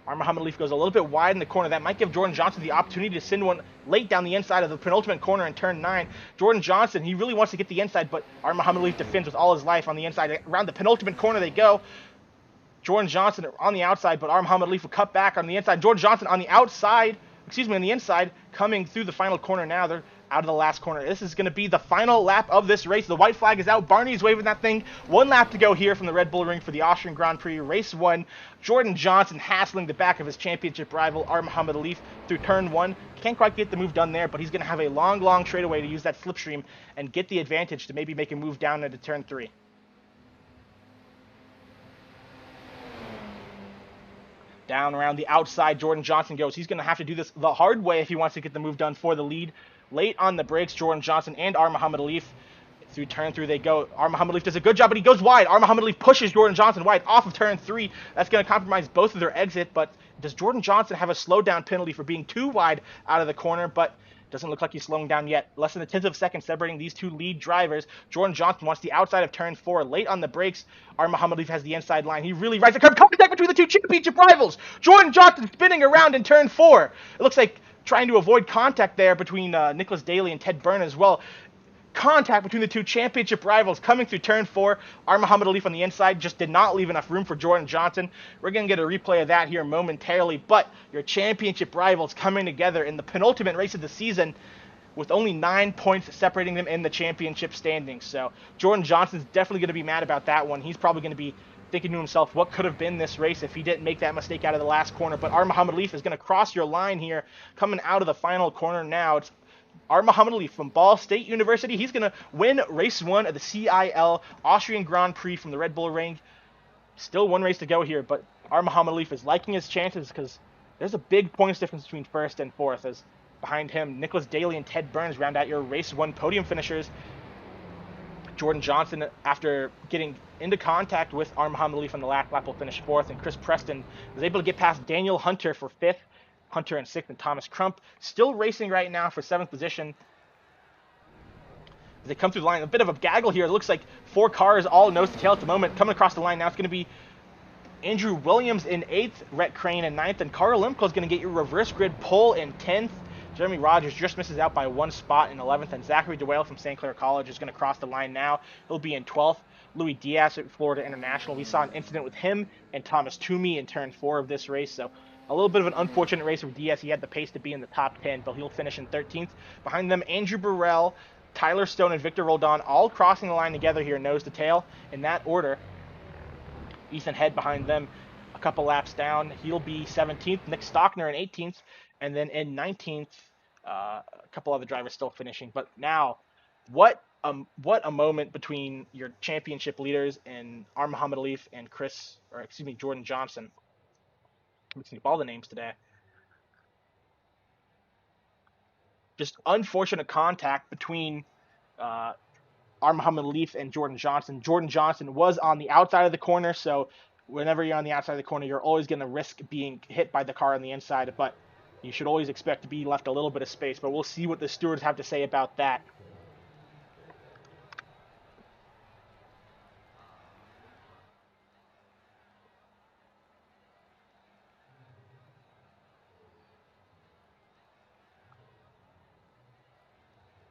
[SPEAKER 1] Muhammad Alif goes a little bit wide in the corner. That might give Jordan Johnson the opportunity to send one late down the inside of the penultimate corner in turn 9. Jordan Johnson, he really wants to get the inside, but Muhammad Alif defends with all his life on the inside. Around the penultimate corner they go. Jordan Johnson on the outside, but Muhammad Alif will cut back on the inside. Jordan Johnson on the outside, on the inside, coming through the final corner now. They're out of the last corner. This is going to be the final lap of this race. The white flag is out. Barney's waving that thing. 1 lap to go here from the Red Bull Ring for the Austrian Grand Prix. Race 1. Jordan Johnson hassling the back of his championship rival, Muhammad Alif, through turn 1. Can't quite get the move done there, but he's going to have a long straightaway to use that slipstream and get the advantage to maybe make a move down into turn 3. Down around the outside, Jordan Johnson goes. He's going to have to do this the hard way if he wants to get the move done for the lead. Late on the brakes, Jordan Johnson and Muhammad Alif. Through turn 3 they go. Muhammad Alif does a good job, but he goes wide. Muhammad Alif pushes Jordan Johnson wide off of turn 3. That's going to compromise both of their exit, but does Jordan Johnson have a slowdown penalty for being too wide out of the corner? But doesn't look like he's slowing down yet. Less than a tenth of a second separating these 2 lead drivers. Jordan Johnson wants the outside of turn 4. Late on the brakes, Muhammad Alif has the inside line. He really rides the curve. Contact between the 2 championship rivals. Jordan Johnson spinning around in turn 4. It looks like trying to avoid contact there between Nicholas Daly and Ted Byrne as well. contact between the two championship rivals coming through turn 4. Muhammad Alif on the inside just did not leave enough room for Jordan Johnson. We're going to get a replay of that here momentarily, but your championship rivals coming together in the penultimate race of the season with only 9 points separating them in the championship standings. So Jordan Johnson's definitely going to be mad about that one. He's probably going to be thinking to himself, what could have been this race if he didn't make that mistake out of the last corner. But Muhammad Alif is going to cross your line here, coming out of the final corner now. It's Muhammad Alif from Ball State University. He's going to win race 1 of the CiL Austrian Grand Prix from the Red Bull Ring. Still one race to go here, but Muhammad Alif is liking his chances because there's a big points difference between first and fourth, as behind him, Nicholas Daly and Ted Burns round out your race 1 podium finishers. Jordan Johnson, after getting into contact with Muhammad Alif on the last lap, will finish 4th, and Chris Preston was able to get past Daniel Hunter for 5th, Hunter in 6th, and Thomas Crump still racing right now for 7th position. As they come through the line, a bit of a gaggle here. It looks like 4 cars all nose to tail at the moment. Coming across the line now, it's going to be Andrew Williams in 8th, Rhett Crane in 9th, and Carl Limco is going to get your reverse grid pole in 10th. Jeremy Rogers just misses out by 1 spot in 11th, and Zachary DeWale from St. Clair College is going to cross the line now. He'll be in 12th. Louis Diaz at Florida International. We saw an incident with him and Thomas Toomey in turn 4 of this race, so a little bit of an unfortunate race with Diaz. He had the pace to be in the top 10, but he'll finish in 13th. Behind them, Andrew Burrell, Tyler Stone, and Victor Roldan all crossing the line together here, nose to tail, in that order. Ethan Head behind them, a couple laps down. He'll be 17th. Nick Stockner in 18th, and then in 19th, a couple other drivers still finishing. But now, what a moment between your championship leaders and Muhammad Alif and Jordan Johnson. I'm mixing up all the names today. Just unfortunate contact between Muhammad Alif and Jordan Johnson. Jordan Johnson was on the outside of the corner, so whenever you're on the outside of the corner, you're always going to risk being hit by the car on the inside, but you should always expect to be left a little bit of space. But we'll see what the stewards have to say about that.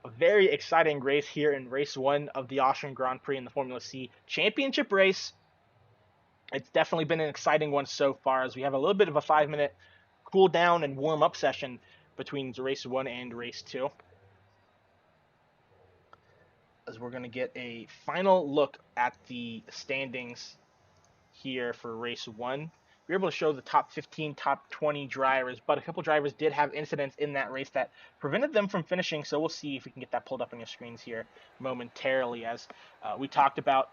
[SPEAKER 1] A very exciting race here in race 1 of the Austrian Grand Prix in the Formula C Championship race. It's definitely been an exciting one so far, as we have a little bit of a 5-minute cool down and warm up session between race 1 and race 2. As we're going to get a final look at the standings here for race 1. We were able to show the top 15, top 20 drivers, but a couple drivers did have incidents in that race that prevented them from finishing, so we'll see if we can get that pulled up on your screens here momentarily, as we talked about.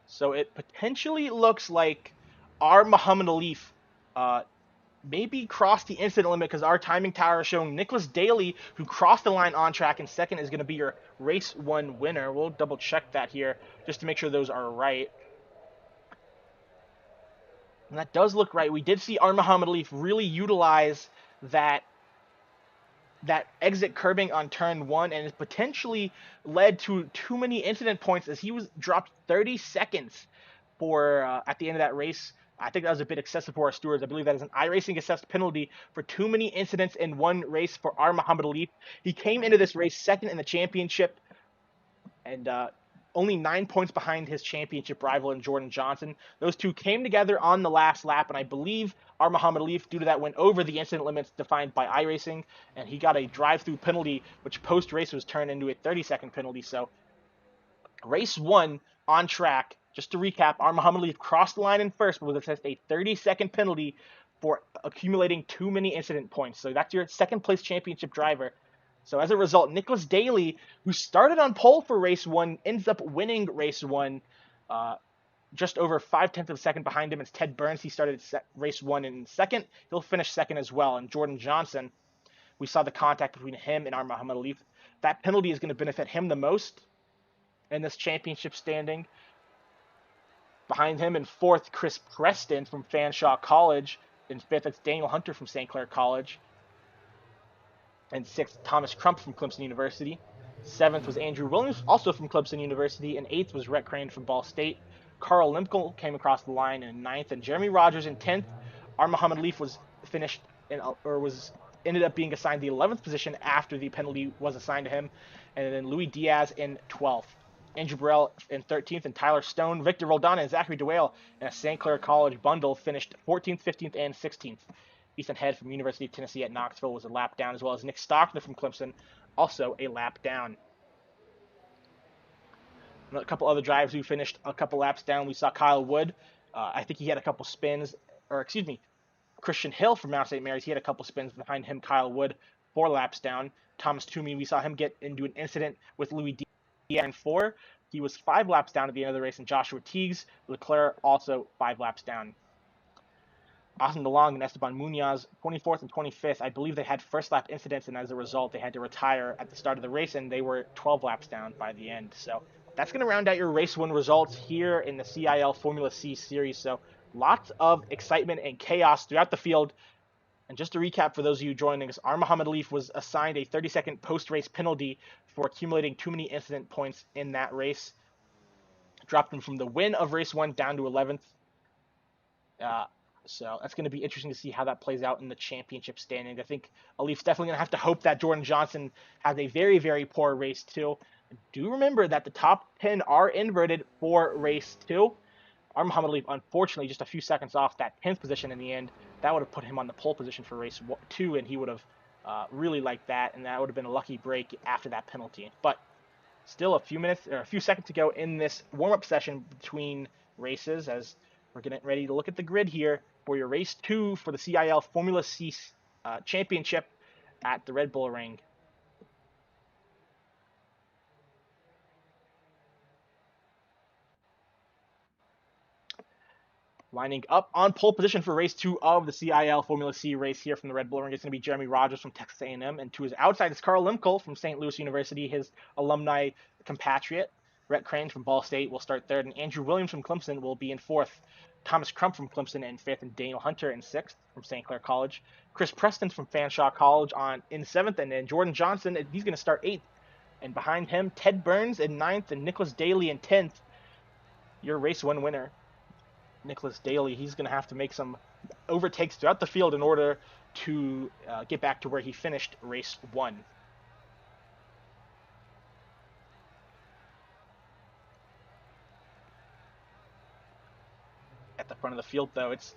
[SPEAKER 1] So it potentially looks like our Muhammad Alif maybe crossed the incident limit, because our timing tower is showing Nicholas Daly, who crossed the line on track in 2nd, is going to be your race 1 winner. We'll double check that here just to make sure those are right. And that does look right. We did see Muhammad Alif really utilize that exit curbing on turn 1, and it potentially led to too many incident points, as he was dropped 30 seconds for at the end of that race. I think that was a bit excessive for our stewards. I believe that is an iRacing assessed penalty for too many incidents in one race for Muhammad Alif. He came into this race 2nd in the championship, and only 9 points behind his championship rival in Jordan Johnson. Those two came together on the last lap, and I believe Muhammad Alif, due to that, went over the incident limits defined by iRacing, and he got a drive-through penalty, which post-race was turned into a 30-second penalty. So race 1 on track. Just to recap, Muhammad Alif crossed the line in 1st, but was assessed a 30-second penalty for accumulating too many incident points. So that's your 2nd place championship driver. So as a result, Nicholas Daly, who started on pole for race 1, ends up winning race 1. Just over 0.5 of a second behind him, it's Ted Burns. He started race 1 in 2nd. He'll finish 2nd as well. And Jordan Johnson, we saw the contact between him and Muhammad Alif. That penalty is going to benefit him the most in this championship standing. Behind him in 4th, Chris Preston from Fanshawe College. In 5th, it's Daniel Hunter from St. Clair College. And 6th, Thomas Crump from Clemson University. 7th was Andrew Williams, also from Clemson University. And 8th was Rhett Crane from Ball State. Carl Limco came across the line in 9th. And Jeremy Rogers in 10th. Muhammad Leaf was finished in, or was ended up being assigned the 11th position after the penalty was assigned to him, and then Louis Diaz in 12th. Andrew Burrell in 13th, and Tyler Stone, Victor Roldana, and Zachary DeWale in a St. Clair College bundle finished 14th, 15th, and 16th. Ethan Head from University of Tennessee at Knoxville was a lap down, as well as Nick Stockner from Clemson, also a lap down. A couple other drivers who finished a couple laps down. We saw Kyle Wood. I think he had a couple spins, or excuse me, Christian Hill from Mount St. Mary's. He had a couple spins behind him. Kyle Wood, 4 laps down. Thomas Toomey, we saw him get into an incident with Louis Diaz in 4. He was 5 laps down at the end of the race, and Joshua Teagues, Leclerc, also 5 laps down. Austin DeLong and Esteban Munoz, 24th and 25th. I believe they had first lap incidents, and as a result, they had to retire at the start of the race, and they were 12 laps down by the end. So that's going to round out your race 1 results here in the CiL Formula C series. So lots of excitement and chaos throughout the field. And just to recap for those of you joining us, Muhammad Leaf was assigned a 30-second post-race penalty for accumulating too many incident points in that race. Dropped him from the win of race 1 down to 11th. So that's going to be interesting to see how that plays out in the championship standings. I think Alif's definitely going to have to hope that Jordan Johnson has a very, very poor race 2. Do remember that the top 10 are inverted for race 2. Muhammad Alif, unfortunately, just a few seconds off that 10th position in the end. That would have put him on the pole position for race 2, and he would have really liked that, and that would have been a lucky break after that penalty. But still a few seconds to go in this warm-up session between races as we're getting ready to look at the grid here for your race 2 for the CiL Formula C Championship at the Red Bull Ring. Lining up on pole position for race 2 of the CiL Formula C race here from the Red Bull Ring, it's going to be Jeremy Rogers from Texas A&M, and to his outside is Carl Limkel from St. Louis University, his alumni compatriot. Rhett Crane from Ball State will start 3rd, and Andrew Williams from Clemson will be in 4th. Thomas Crump from Clemson in 5th, and Daniel Hunter in 6th from St. Clair College. Chris Preston from Fanshawe College in 7th, and then Jordan Johnson, he's going to start 8th. And behind him, Ted Burns in 9th, and Nicholas Daly in 10th. Your race 1 winner, Nicholas Daly, he's going to have to make some overtakes throughout the field in order to get back to where he finished race 1. At the front of the field, though, it's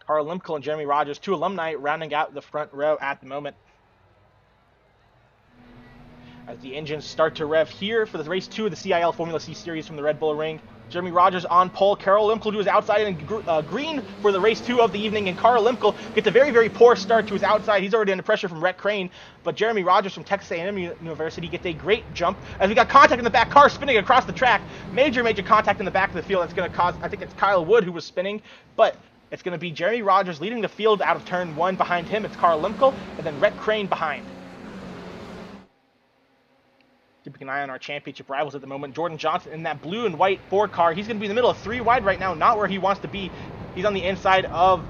[SPEAKER 1] Carl Limkel and Jeremy Rogers, 2 alumni, rounding out the front row at the moment. As the engines start to rev here for the race 2 of the CiL Formula C Series from the Red Bull Ring. Jeremy Rogers on pole, Carl Limkel to his outside, and green for the race 2 of the evening, and Carl Limkel gets a very, very poor start to his outside. He's already under pressure from Rhett Crane, but Jeremy Rogers from Texas A&M University gets a great jump as we got contact in the back, car spinning across the track. Major contact in the back of the field that's going to cause, I think it's Kyle Wood who was spinning, but it's going to be Jeremy Rogers leading the field out of turn 1. Behind him, it's Carl Limkel, and then Rhett Crane behind. Keeping an eye on our championship rivals at the moment. Jordan Johnson in that blue and white Ford car. He's going to be in the middle of 3 wide right now, not where he wants to be. He's on the inside of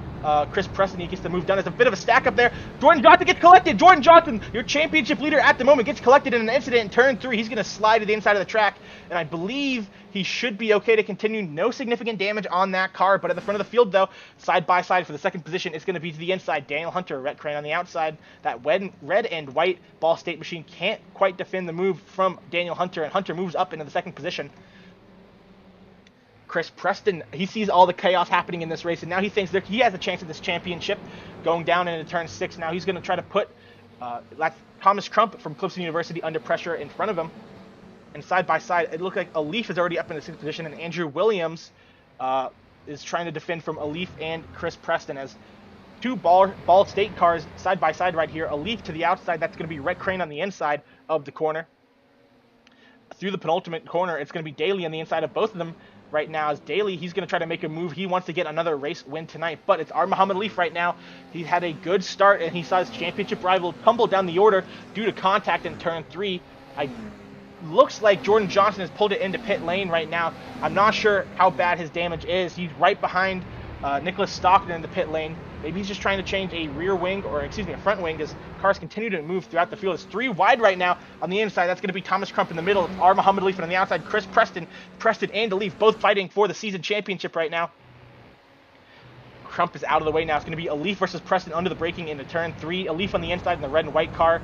[SPEAKER 1] Chris Preston. He gets to move down. There's a bit of a stack up there. Jordan Johnson gets collected. Jordan Johnson, your championship leader at the moment, gets collected in an incident in turn 3. He's going to slide to the inside of the track, and I believe he should be okay to continue. No significant damage on that car, but at the front of the field, though, side by side for the 2nd position, it's going to be to the inside. Daniel Hunter, Rhett Crane on the outside. That red and white Ball State machine can't quite defend the move from Daniel Hunter, and Hunter moves up into the 2nd position. Chris Preston, he sees all the chaos happening in this race, and now he thinks that he has a chance at this championship. Going down into turn 6 now, he's going to try to put Thomas Crump from Clemson University under pressure in front of him. And side by side, it looked like Alif is already up in the 6th position, and Andrew Williams is trying to defend from Alif and Chris Preston as 2 Ball State cars side by side right here. Alif to the outside, that's going to be Rhett Crane on the inside of the corner. Through the penultimate corner, it's going to be Daly on the inside of both of them. Right now is Daly. He's going to try to make a move. He wants to get another race win tonight, but it's Muhammad Leaf right now. He had a good start, and he saw his championship rival tumble down the order due to contact in turn 3. Looks like Jordan Johnson has pulled it into pit lane right now. I'm not sure how bad his damage is. He's right behind Nicholas Stockton in the pit lane. Maybe he's just trying to change a rear wing, or excuse me, a front wing, as cars continue to move throughout the field. It's 3 wide right now on the inside. That's going to be Thomas Crump in the middle. It's Muhammad Leaf, and on the outside, Chris Preston. Preston and Leaf both fighting for the season championship right now. Crump is out of the way now. It's going to be Alif versus Preston under the braking into turn 3. Alif on the inside in the red and white car.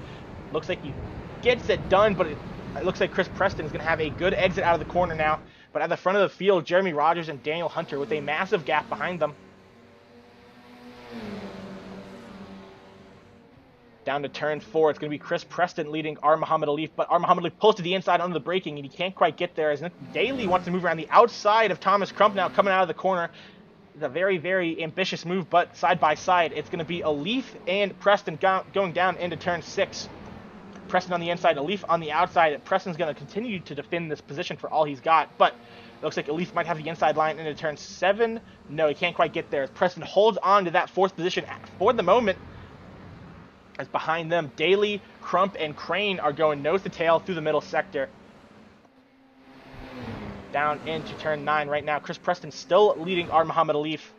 [SPEAKER 1] Looks like he gets it done, but it looks like Chris Preston is going to have a good exit out of the corner now. But at the front of the field, Jeremy Rogers and Daniel Hunter with a massive gap behind them. Down to turn 4, it's going to be Chris Preston leading R. Muhammad Alif, but R. Muhammad Alif pulls to the inside under the braking, and he can't quite get there, as Nick Daly wants to move around the outside of Thomas Crump now, coming out of the corner. It's a very, very ambitious move, but side by side, it's going to be Alif and Preston going down into turn 6. Preston on the inside, Alif on the outside. Preston's going to continue to defend this position for all he's got, but it looks like Alif might have the inside line into turn 7. No, he can't quite get there. Preston holds on to that 4th position for the moment. As behind them, Daly, Crump, and Crane are going nose to tail through the middle sector. Down into turn 9 right now. Chris Preston still leading R. Muhammad Alif.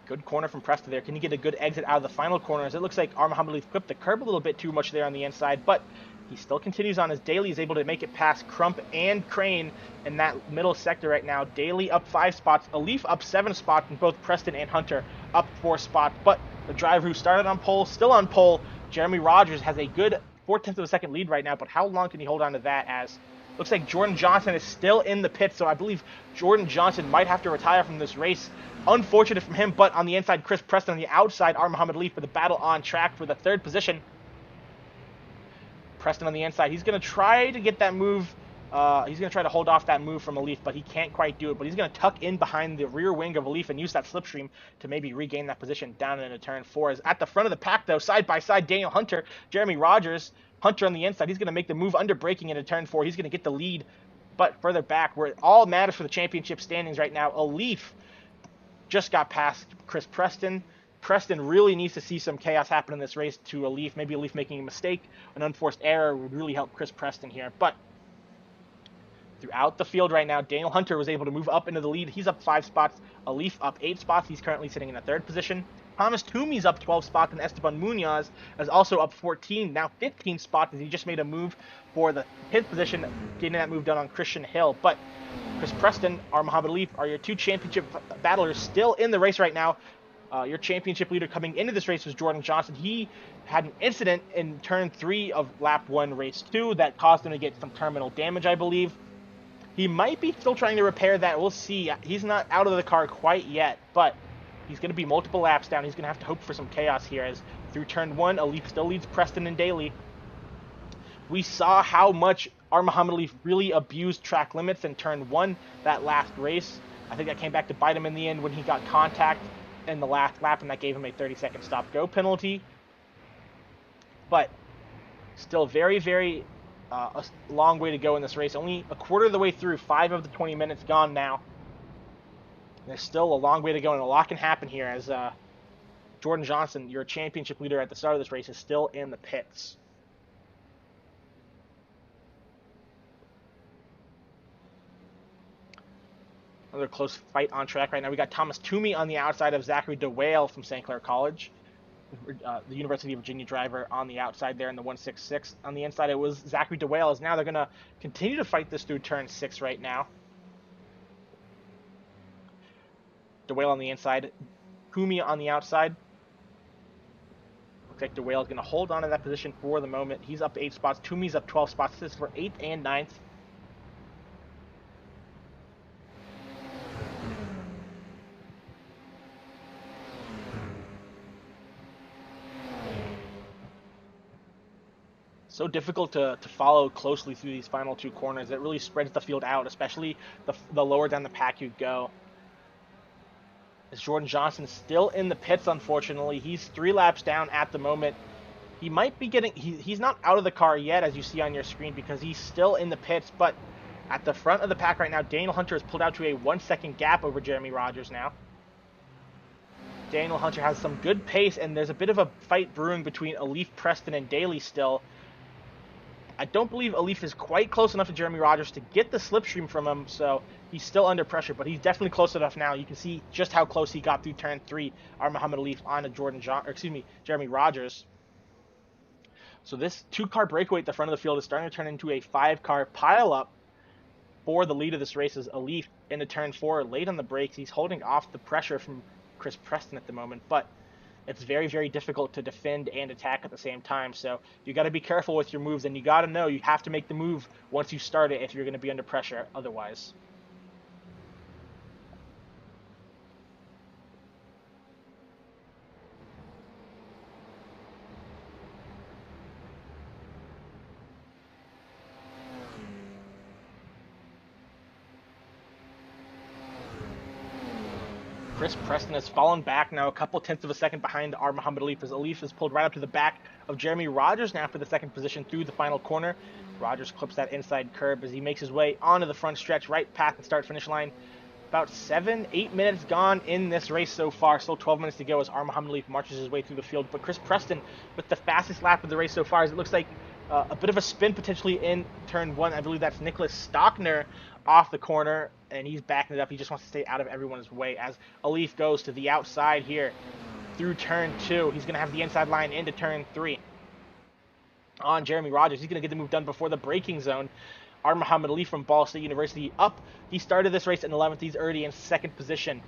[SPEAKER 1] Good corner from Preston there. Can he get a good exit out of the final corner? As it looks like R. Muhammad Alif clipped the curb a little bit too much there on the inside, but he still continues on as Daly is able to make it past Crump and Crane in that middle sector right now. Daly up 5 spots, Alif up 7 spots, and both Preston and Hunter up 4 spots. But the driver who started on pole, still on pole, Jeremy Rogers, has a good 4/10 of a second lead right now, but how long can he hold on to that, as looks like Jordan Johnson is still in the pit, so I believe Jordan Johnson might have to retire from this race. Unfortunate from him, but on the inside, Chris Preston, on the outside, R. Muhammad Alif for the battle on track for the 3rd position. Preston on the inside, he's going to try to get that move. He's going to try to hold off that move from Alif, but he can't quite do it. But he's going to tuck in behind the rear wing of Alif and use that slipstream to maybe regain that position down into turn 4. As at the front of the pack, though, side by side, Daniel Hunter, Jeremy Rogers. Hunter on the inside, he's going to make the move under braking into turn 4. He's going to get the lead, but further back, where it all matters for the championship standings right now, Alif just got past Chris Preston. Preston really needs to see some chaos happen in this race to Alif. Maybe Alif making a mistake, an unforced error would really help Chris Preston here. But throughout the field right now, Daniel Hunter was able to move up into the lead. He's up 5 spots. Alif up 8 spots. He's currently sitting in the 3rd position. Thomas Toomey's up 12 spots, and Esteban Munoz is also up 14, now 15 spots, as he just made a move for the 5th position, getting that move done on Christian Hill. But Chris Preston, R. Muhammad Alif are your 2 championship battlers still in the race right now. Your championship leader coming into this race was Jordan Johnson. He had an incident in turn 3 of lap 1, race 2, that caused him to get some terminal damage, I believe. He might be still trying to repair that. We'll see. He's not out of the car quite yet, but he's going to be multiple laps down. He's going to have to hope for some chaos here, as through turn 1, Alif still leads Preston and Daly. We saw how much R. Muhammad Alif really abused track limits in turn 1 that last race. I think that came back to bite him in the end when he got contact in the last lap, and that gave him a 30-second stop-go penalty. But still very, very a long way to go in this race. Only a quarter of the way through, 5 of the 20 minutes gone now. There's still a long way to go, and a lot can happen here, as Jordan Johnson, your championship leader at the start of this race, is still in the pits. Another close fight on track right now. We got Thomas Toomey on the outside of Zachary DeWale from St. Clair College. The University of Virginia driver on the outside there in the 166. On the inside, it was Zachary DeWale. As now they're going to continue to fight this through turn 6 right now. DeWale on the inside. Toomey on the outside. Looks like DeWale is going to hold on to that position for the moment. He's up 8 spots. Toomey's up 12 spots. This is for 8th and 9th. So difficult to follow closely through these final 2 corners. It really spreads the field out, especially the lower down the pack you go. As Jordan Johnson still in the pits, unfortunately. He's 3 laps down at the moment. He might be getting... He's not out of the car yet, as you see on your screen, because he's still in the pits. But at the front of the pack right now, Daniel Hunter has pulled out to a 1-second gap over Jeremy Rogers now. Daniel Hunter has some good pace, and there's a bit of a fight brewing between Alif, Preston, and Daly still. I don't believe Alif is quite close enough to Jeremy Rogers to get the slipstream from him, so he's still under pressure, but he's definitely close enough now. You can see just how close he got through turn 3, R. Muhammad Alif onto Jeremy Rogers. So this 2-car breakaway at the front of the field is starting to turn into a 5-car pileup. for the lead of this race is Alif into turn 4, late on the brakes. He's holding off the pressure from Chris Preston at the moment, but it's very, very difficult to defend and attack at the same time. So you got to be careful with your moves, and you got to know you have to make the move once you start it if you're going to be under pressure otherwise. Chris Preston has fallen back now a couple tenths of a second behind Muhammad Alif, as Alif is pulled right up to the back of Jeremy Rogers now for the second position through the final corner. Rogers clips that inside curb as he makes his way onto the front stretch, right past the start-finish line. About 7-8 minutes gone in this race so far. Still 12 minutes to go as Muhammad Alif marches his way through the field. But Chris Preston with the fastest lap of the race so far, as it looks like a bit of a spin potentially in turn 1. I believe that's Nicholas Stockner off the corner, and he's backing it up. He just wants to stay out of everyone's way as Alif goes to the outside here through turn 2. He's going to have the inside line into turn 3 on Jeremy Rogers. He's going to get the move done before the braking zone. Muhammad Alif from Ball State University up. He started this race in 11th. He's already in 2nd position.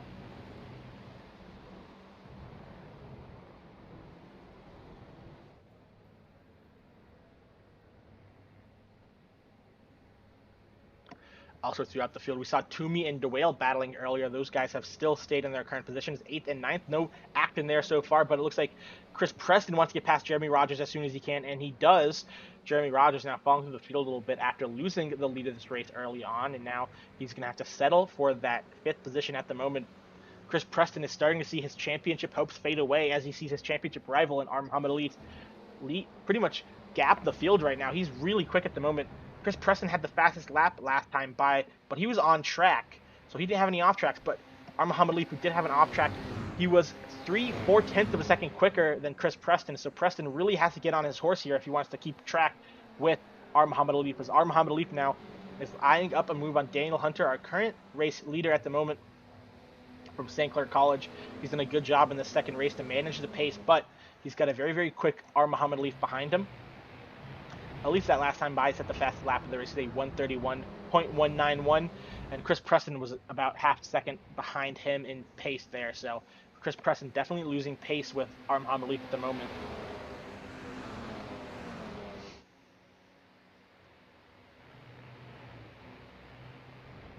[SPEAKER 1] Also throughout the field, we saw Toomey and DeWale battling earlier. Those guys have still stayed in their current positions, 8th and 9th. No action there so far, but it looks like Chris Preston wants to get past Jeremy Rogers as soon as he can, and he does. Jeremy Rogers now falling through the field a little bit after losing the lead of this race early on, and now he's going to have to settle for that 5th position at the moment. Chris Preston is starting to see his championship hopes fade away as he sees his championship rival in Muhammad Alif pretty much gap the field right now. He's really quick at the moment. Chris Preston had the fastest lap last time by, but he was on track, so he didn't have any off tracks. But Muhammad Alif, who did have an off track, he was 3/4 of a second quicker than Chris Preston. So Preston really has to get on his horse here if he wants to keep track with Muhammad Alif. As Muhammad Alif now is eyeing up a move on Daniel Hunter, our current race leader at the moment from St. Clair College. He's done a good job in the second race to manage the pace, but he's got a very, very quick Muhammad Alif behind him. At least that last time by, set the fastest lap of the race today, 1:31.191, and Chris Preston was about half a second behind him in pace there. So Chris Preston definitely losing pace with Muhammad Alif at the moment.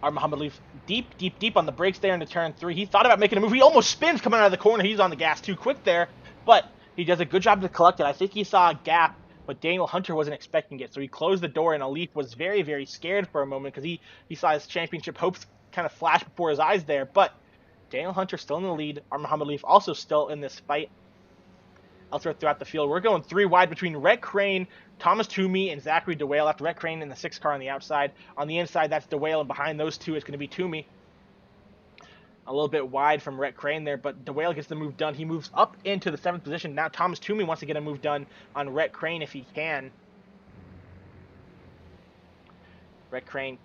[SPEAKER 1] Muhammad Alif deep on the brakes there into turn 3. He thought about making a move. He almost spins coming out of the corner. He's on the gas too quick there, but he does a good job to collect it. I think he saw a gap, but Daniel Hunter wasn't expecting it, so he closed the door, and Alif was very, very scared for a moment because he saw his championship hopes kind of flash before his eyes there. But Daniel Hunter still in the lead. Muhammad Alif also still in this fight. Elsewhere throughout the field, we're going 3 wide between Rhett Crane, Thomas Toomey, and Zachary DeWale. After Rhett Crane in the 6th car on the outside. On the inside, that's DeWale, and behind those two, it's going to be Toomey. A little bit wide from Rhett Crane there, but DeWale gets the move done. He moves up into the 7th position. Now Thomas Toomey wants to get a move done on Rhett Crane if he can. Rhett Crane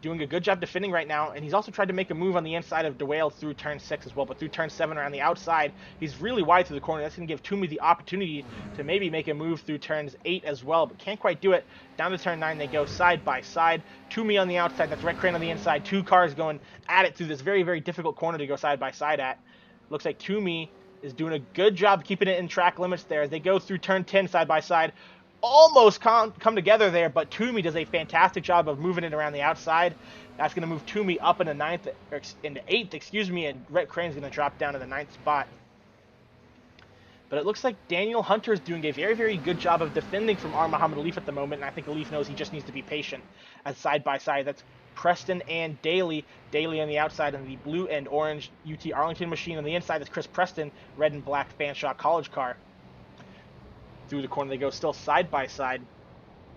[SPEAKER 1] doing a good job defending right now, and he's also tried to make a move on the inside of DeWale through turn 6 as well, but through turn 7 around the outside, he's really wide through the corner. That's going to give Toomey the opportunity to maybe make a move through turns 8 as well, but can't quite do it. Down to turn 9, they go side by side. Toomey on the outside, that's Rhett Crane on the inside. 2 cars going at it through this very, very difficult corner to go side by side at. Looks like Toomey is doing a good job keeping it in track limits there as they go through turn 10 side by side. Almost come together there, but Toomey does a fantastic job of moving it around the outside. That's going to move Toomey up into 9th, or into 8th, and Rhett Crane's going to drop down to the 9th spot. But it looks like Daniel Hunter is doing a very, very good job of defending from Muhammad Alif at the moment, and I think Alif knows he just needs to be patient. As side by side, that's Preston and Daly. Daly on the outside in the blue and orange UT Arlington machine. On the inside, that's Chris Preston, red and black Fanshawe College car. Through the corner they go, still side by side,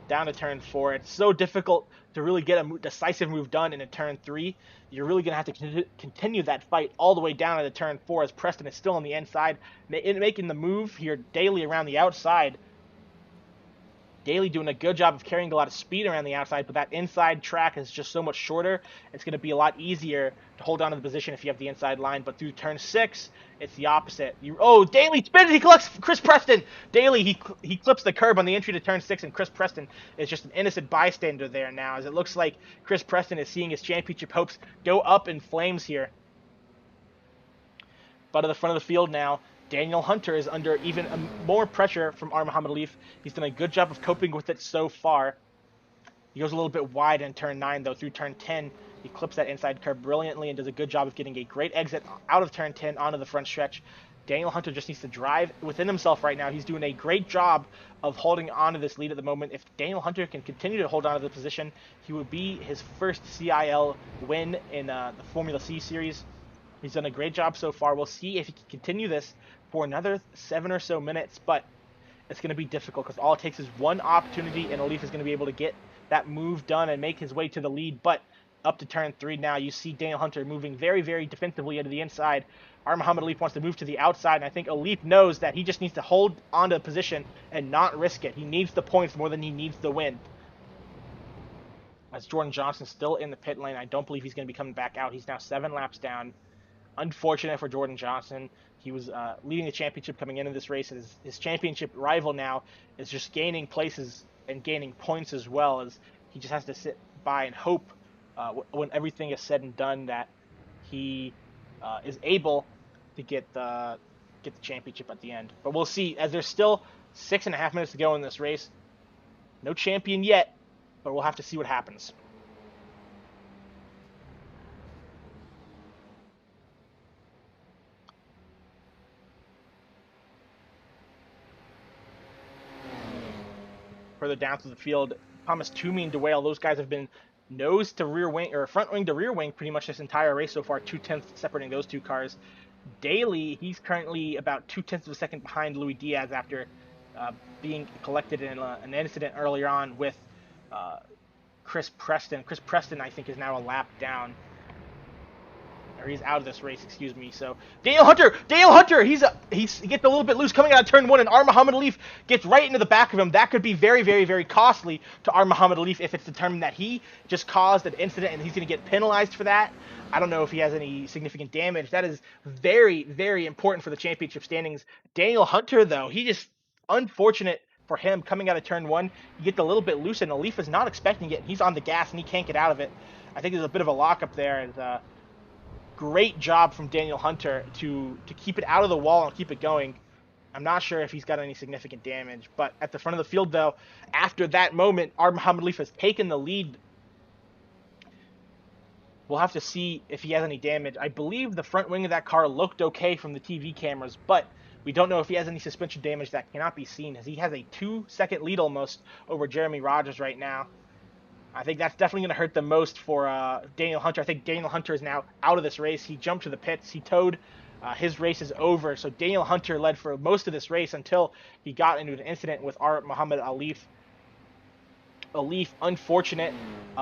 [SPEAKER 1] down to turn 4. It's so difficult to really get a decisive move done in a turn 3. You're really going to have to continue that fight all the way down to turn 4 as Preston is still on the inside, making the move here daily around the outside. That's going to move Toomey up into 9th, or into 8th, and Rhett Crane's going to drop down to the 9th spot. But it looks like Daniel Hunter is doing a very, very good job of defending from Muhammad Alif at the moment, and I think Alif knows he just needs to be patient. As side by side, that's Preston and Daly. Daly on the outside in the blue and orange UT Arlington machine. On the inside, that's Chris Preston, red and black Fanshawe College car. Through the corner they go, still side by side, down to turn 4. It's so difficult to really get a decisive move done in a turn 3. You're really going to have to continue that fight all the way down to turn 4 as Preston is still on the inside, making the move here daily around the outside. Daly doing a good job of carrying a lot of speed around the outside, but that inside track is just so much shorter. It's going to be a lot easier to hold on to the position if you have the inside line. But through turn 6, it's the opposite. Daly spins. He collects Chris Preston. Daly he clips the curb on the entry to turn 6, and Chris Preston is just an innocent bystander there now, as it looks like Chris Preston is seeing his championship hopes go up in flames here. But at the front of the field now, Daniel Hunter is under even more pressure from Muhammad Alif. He's done a good job of coping with it so far. He goes a little bit wide in turn 9, though. Through turn 10, he clips that inside curve brilliantly and does a good job of getting a great exit out of turn 10 onto the front stretch. Daniel Hunter just needs to drive within himself right now. He's doing a great job of holding on to this lead at the moment. If Daniel Hunter can continue to hold on to the position, he would be his first CiL win in the Formula C series. He's done a great job so far. We'll see if he can continue this for another 7 or so minutes, but it's going to be difficult because all it takes is one opportunity, and Alif is going to be able to get that move done and make his way to the lead. But up to turn 3 now, you see Daniel Hunter moving very, very defensively into the inside. Muhammad Alif wants to move to the outside, and I think Alif knows that he just needs to hold onto the position and not risk it. He needs the points more than he needs the win. As Jordan Johnson still in the pit lane, I don't believe he's going to be coming back out. He's now 7 laps down. Unfortunate for Jordan Johnson. He was leading the championship coming into this race. His championship rival now is just gaining places and gaining points as well, as he just has to sit by and hope when everything is said and done that he is able to get the championship at the end. But we'll see, as there's still 6.5 minutes to go in this race. No champion yet, but we'll have to see what happens. Further down to the field, Thomas Toomey and DeWale, those guys have been nose to rear wing, or front wing to rear wing pretty much this entire race so far, 2/10 separating those two cars. Daly, he's currently about 2/10 of a second behind Louis Diaz after being collected in an incident earlier on with Chris Preston. Chris Preston, I think, is now a lap down. Or he's out of this race, excuse me. So Daniel Hunter, he gets a little bit loose coming out of turn 1, and Muhammad Alif gets right into the back of him. That could be very, very, very costly to Muhammad Alif if it's determined that he just caused an incident and he's going to get penalized for that. I don't know if he has any significant damage. That is very, very important for the championship standings. Daniel Hunter, though, he just unfortunate for him coming out of turn 1. He gets a little bit loose, and Alif is not expecting it. He's on the gas and he can't get out of it. I think there's a bit of a lockup there. As great job from Daniel Hunter to keep it out of the wall and keep it going. I'm not sure if he's got any significant damage, but at the front of the field, though, after that moment, Muhammad Alif has taken the lead. We'll have to see if he has any damage. I believe the front wing of that car looked okay from the TV cameras, but we don't know if he has any suspension damage that cannot be seen, as he has a 2-second lead almost over Jeremy Rogers right now. I think that's definitely going to hurt the most for Daniel Hunter. I think Daniel Hunter is now out of this race. He jumped to the pits. He towed. His race is over. So Daniel Hunter led for most of this race until he got into an incident with Muhammad Alif. Alif, unfortunate.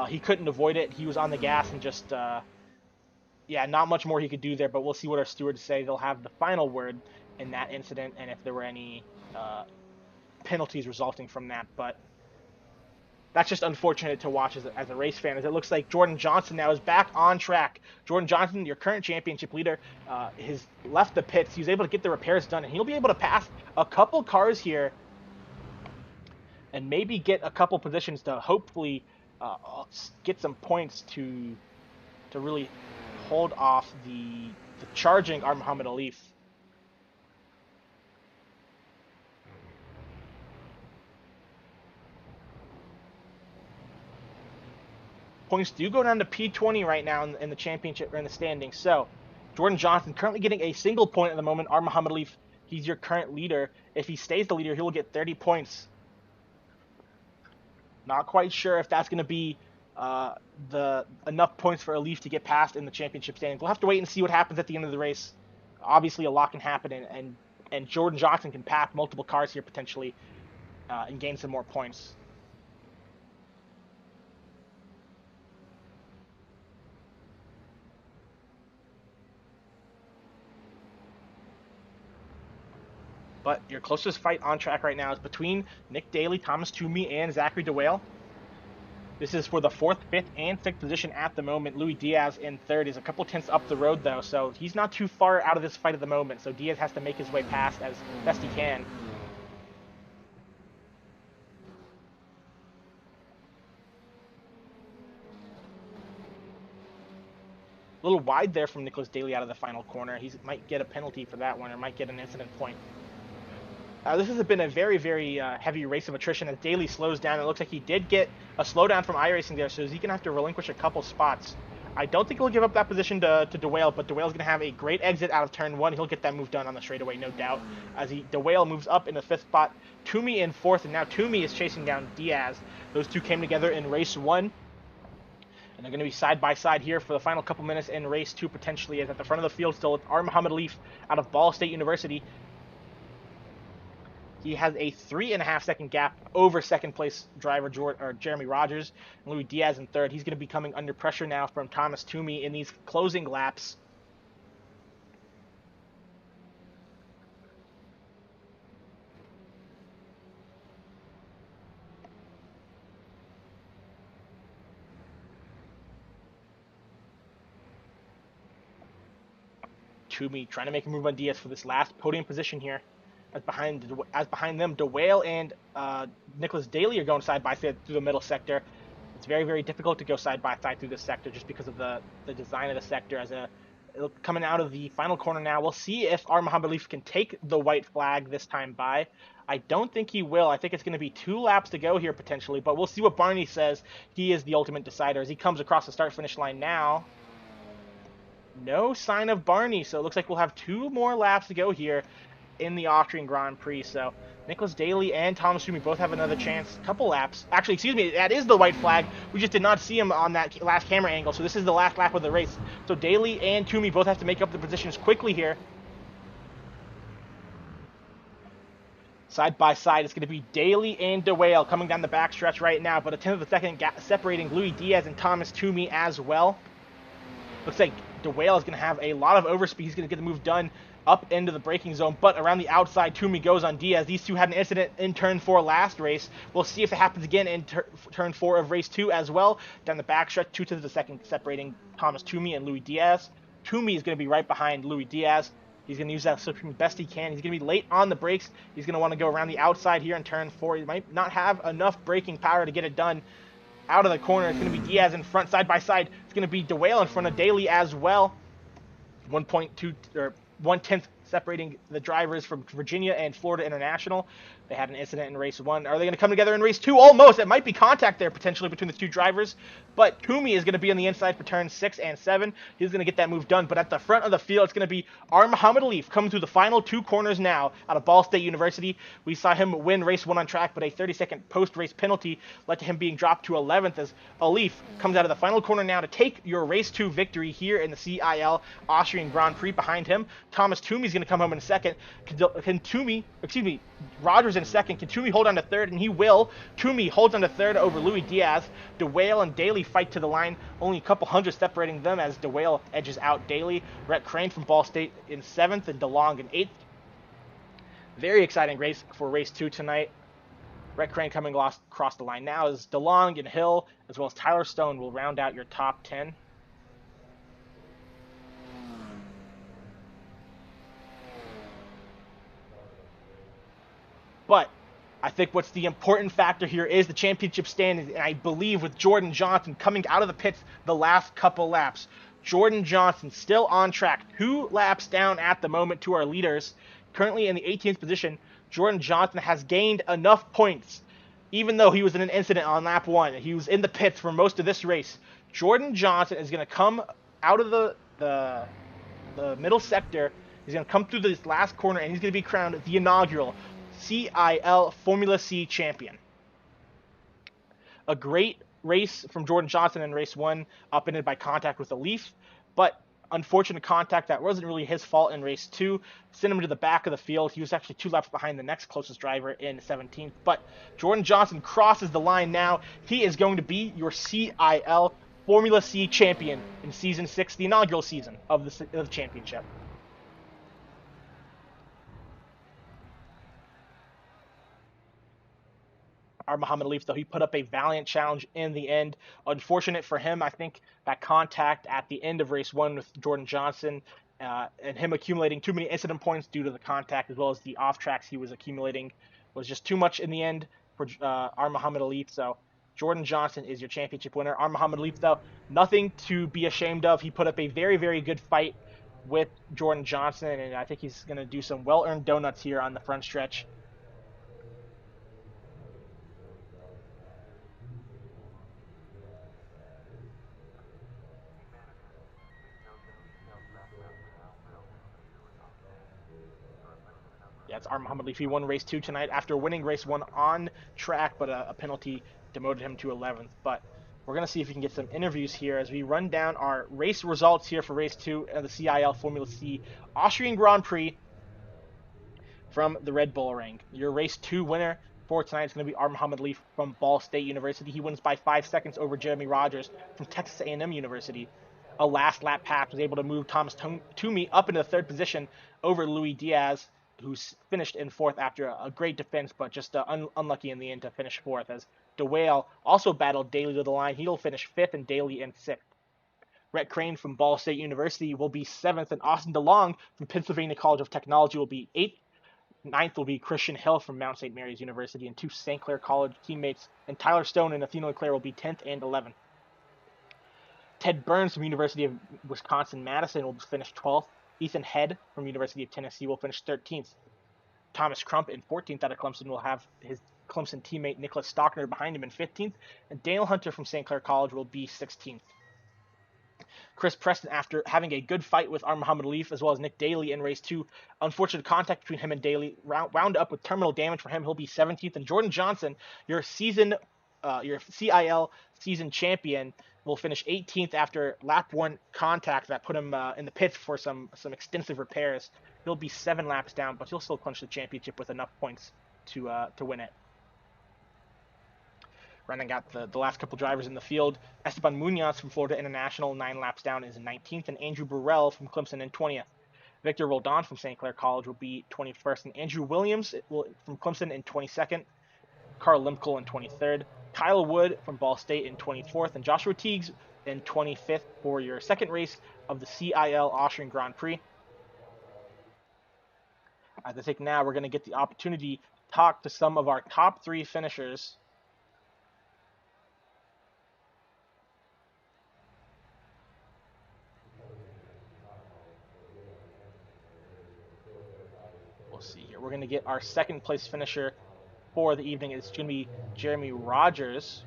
[SPEAKER 1] He couldn't avoid it. He was on the gas and just, not much more he could do there. But we'll see what our stewards say. They'll have the final word in that incident and if there were any penalties resulting from that. But that's just unfortunate to watch as a race fan, as it looks like Jordan Johnson now is back on track. Jordan Johnson, your current championship leader, has left the pits. He was able to get the repairs done, and he'll be able to pass a couple cars here and maybe get a couple positions to hopefully get some points to really hold off the charging Muhammad Alif. Points do go down to P20 right now in the championship or in the standings. So Jordan Johnson currently getting a single point at the moment. Muhammad Alif, he's your current leader. If he stays the leader, he will get 30 points. Not quite sure if that's going to be the enough points for Alif to get past in the championship standings. We'll have to wait and see what happens at the end of the race. Obviously, a lot can happen, and Jordan Johnson can pass multiple cars here potentially and gain some more points. But your closest fight on track right now is between Nick Daly, Thomas Toomey, and Zachary DeWale. This is for the 4th, 5th, and 6th position at the moment. Louis Diaz in 3rd is a couple tenths up the road, though, so he's not too far out of this fight at the moment, so Diaz has to make his way past as best he can. A little wide there from Nicholas Daly out of the final corner. He might get a penalty for that one, or might get an incident point. This has been a very, very heavy race of attrition as Daly slows down. It looks like he did get a slowdown from iRacing there, so he's going to have to relinquish a couple spots. I don't think he'll give up that position to DeWale, but DeWale's going to have a great exit out of turn 1. He'll get that move done on the straightaway, no doubt. As DeWale moves up in the 5th spot, Toomey in 4th, and now Toomey is chasing down Diaz. Those two came together in race 1. And they're going to be side by side here for the final couple minutes in race 2, potentially, as at the front of the field still, it's Muhammad Alif out of Ball State University. He has a 3.5 second gap over second place driver Jeremy Rogers and Louis Diaz in 3rd. He's going to be coming under pressure now from Thomas Toomey in these closing laps. Toomey trying to make a move on Diaz for this last podium position here. As behind them, DeWale and Nicholas Daly are going side by side through the middle sector. It's very, very difficult to go side by side through this sector just because of the design of the sector. Coming out of the final corner now, we'll see if Muhammad Alif can take the white flag this time by. I don't think he will. I think it's going to be 2 laps to go here potentially, but we'll see what Barney says. He is the ultimate decider as he comes across the start-finish line now. No sign of Barney, so it looks like we'll have 2 more laps to go here in the Austrian Grand Prix. So Nicholas Daly and Thomas Toomey both have another chance. Couple laps. Actually, excuse me, that is the white flag. We just did not see him on that last camera angle. So this is the last lap of the race. So Daly and Toomey both have to make up the positions quickly here. Side by side, it's going to be Daly and DeWale coming down the backstretch right now, but a tenth of a second gap separating Louis Diaz and Thomas Toomey as well. Looks like DeWale is going to have a lot of overspeed. He's going to get the move done up into the braking zone, but around the outside, Toomey goes on Diaz. These two had an incident in turn 4 last race. We'll see if it happens again in turn 4 of race 2 as well. Down the backstretch, 2 tenths of a second separating Thomas Toomey and Louis Diaz. Toomey is going to be right behind Louis Diaz. He's going to use that slipstream best he can. He's going to be late on the brakes. He's going to want to go around the outside here in turn 4. He might not have enough braking power to get it done. Out of the corner, it's going to be Diaz in front, side by side. It's going to be DeWale in front of Daly as well. 1.2 or 1/10 separating the drivers from Virginia and Florida International. They had an incident in race 1. Are they going to come together in race 2? Almost. It might be contact there potentially between the two drivers. But Toomey is going to be on the inside for turns 6 and 7. He's going to get that move done. But at the front of the field, it's going to be Muhammad Alif coming through the final 2 corners now out of Ball State University. We saw him win race 1 on track, but a 30-second post-race penalty led to him being dropped to 11th as Alif comes out of the final corner now to take your race 2 victory here in the CiL Austrian Grand Prix. Behind him, Thomas Toomey is going to come home in second. Rogers in second. Can Toomey hold on to third? And he will. Toomey holds on to third over Louis Diaz. DeWale and Daly fight to the line. Only a couple hundred separating them as DeWale edges out Daly. Rhett Crane from Ball State in 7th and DeLong in 8th. Very exciting race for race 2 tonight. Rhett Crane coming across the line now as DeLong and Hill, as well as Tyler Stone, will round out your top 10. But I think what's the important factor here is the championship standings, and I believe with Jordan Johnson coming out of the pits the last couple laps, Jordan Johnson still on track, 2 laps down at the moment to our leaders. Currently in the 18th position, Jordan Johnson has gained enough points, even though he was in an incident on lap 1. He was in the pits for most of this race. Jordan Johnson is going to come out of the middle sector. He's going to come through this last corner, and he's going to be crowned the inaugural CiL Formula C champion. A great race from Jordan Johnson in race 1, upended by contact with Alif, but unfortunate contact that wasn't really his fault in race 2. Sent him to the back of the field. He was actually 2 laps behind the next closest driver in 17th, but Jordan Johnson crosses the line now. He is going to be your CiL Formula C champion in season 6, the inaugural season of the championship. Muhammad Alif, though he put up a valiant challenge in the end. Unfortunate for him, I think that contact at the end of race one with Jordan Johnson and him accumulating too many incident points due to the contact as well as the off tracks he was accumulating was just too much in the end for Muhammad Alif. So Jordan Johnson is your championship winner. Muhammad Alif, though, nothing to be ashamed of. He put up a very, very good fight with Jordan Johnson, and I think he's going to do some well-earned donuts here on the front stretch. Yeah, it's Muhammad Alif. He won race two tonight after winning race one on track, but a penalty demoted him to 11th. But we're going to see if we can get some interviews here as we run down our race results here for race two of the CiL Formula C Austrian Grand Prix from the Red Bull Ring. Your race two winner for tonight is going to be Muhammad Leaf from Ball State University. He wins by 5 seconds over Jeremy Rogers from Texas A&M University. A last lap pass was able to move Thomas Toomey up into the third position over Louis Diaz, who finished in fourth after a great defense, but just unlucky in the end to finish fourth. As DeWale also battled Daly to the line, he'll finish fifth and Daly in sixth. Rhett Crane from Ball State University will be seventh, and Austin DeLong from Pennsylvania College of Technology will be eighth. Ninth will be Christian Hill from Mount St. Mary's University, and two St. Clair College teammates, and Tyler Stone and Athena Leclerc will be 10th and 11th. Ted Burns from University of Wisconsin-Madison will finish 12th. Ethan Head from University of Tennessee will finish 13th. Thomas Crump in 14th out of Clemson will have his Clemson teammate Nicholas Stockner behind him in 15th, and Daniel Hunter from St. Clair College will be 16th. Chris Preston, after having a good fight with Muhammad Leaf as well as Nick Daly in race two, unfortunate contact between him and Daly wound up with terminal damage for him. He'll be 17th. And Jordan Johnson, your CiL season champion, will finish 18th after lap one contact that put him in the pits for some extensive repairs. He'll be 7 laps down, but he'll still clinch the championship with enough points to win it. Running out the last couple drivers in the field. Esteban Munoz from Florida International, 9 laps down, is 19th, and Andrew Burrell from Clemson in 20th. Victor Roldan from St. Clair College will be 21st, and Andrew Williams from Clemson in 22nd. Carl Limkel in 23rd. Kyle Wood from Ball State in 24th, and Joshua Teagues in 25th for your second race of the CiL Austrian Grand Prix. I think now we're going to get the opportunity to talk to some of our top 3 finishers. We'll see here. We're going to get our second place finisher for the evening. It's going to be Jeremy Rogers.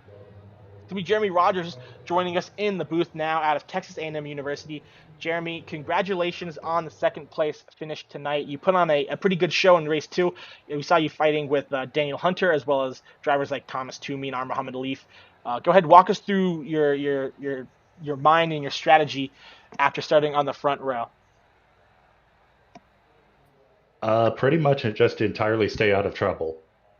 [SPEAKER 1] It's going to be Jeremy Rogers joining us in the booth now out of Texas A&M University. Jeremy, congratulations on the second place finish tonight. You put on a pretty good show in race 2. We saw you fighting with Daniel Hunter as well as drivers like Thomas Toomey and Muhammad Alif. Go ahead, walk us through your mind and your strategy after starting on the front row.
[SPEAKER 2] Pretty much just entirely stay out of trouble.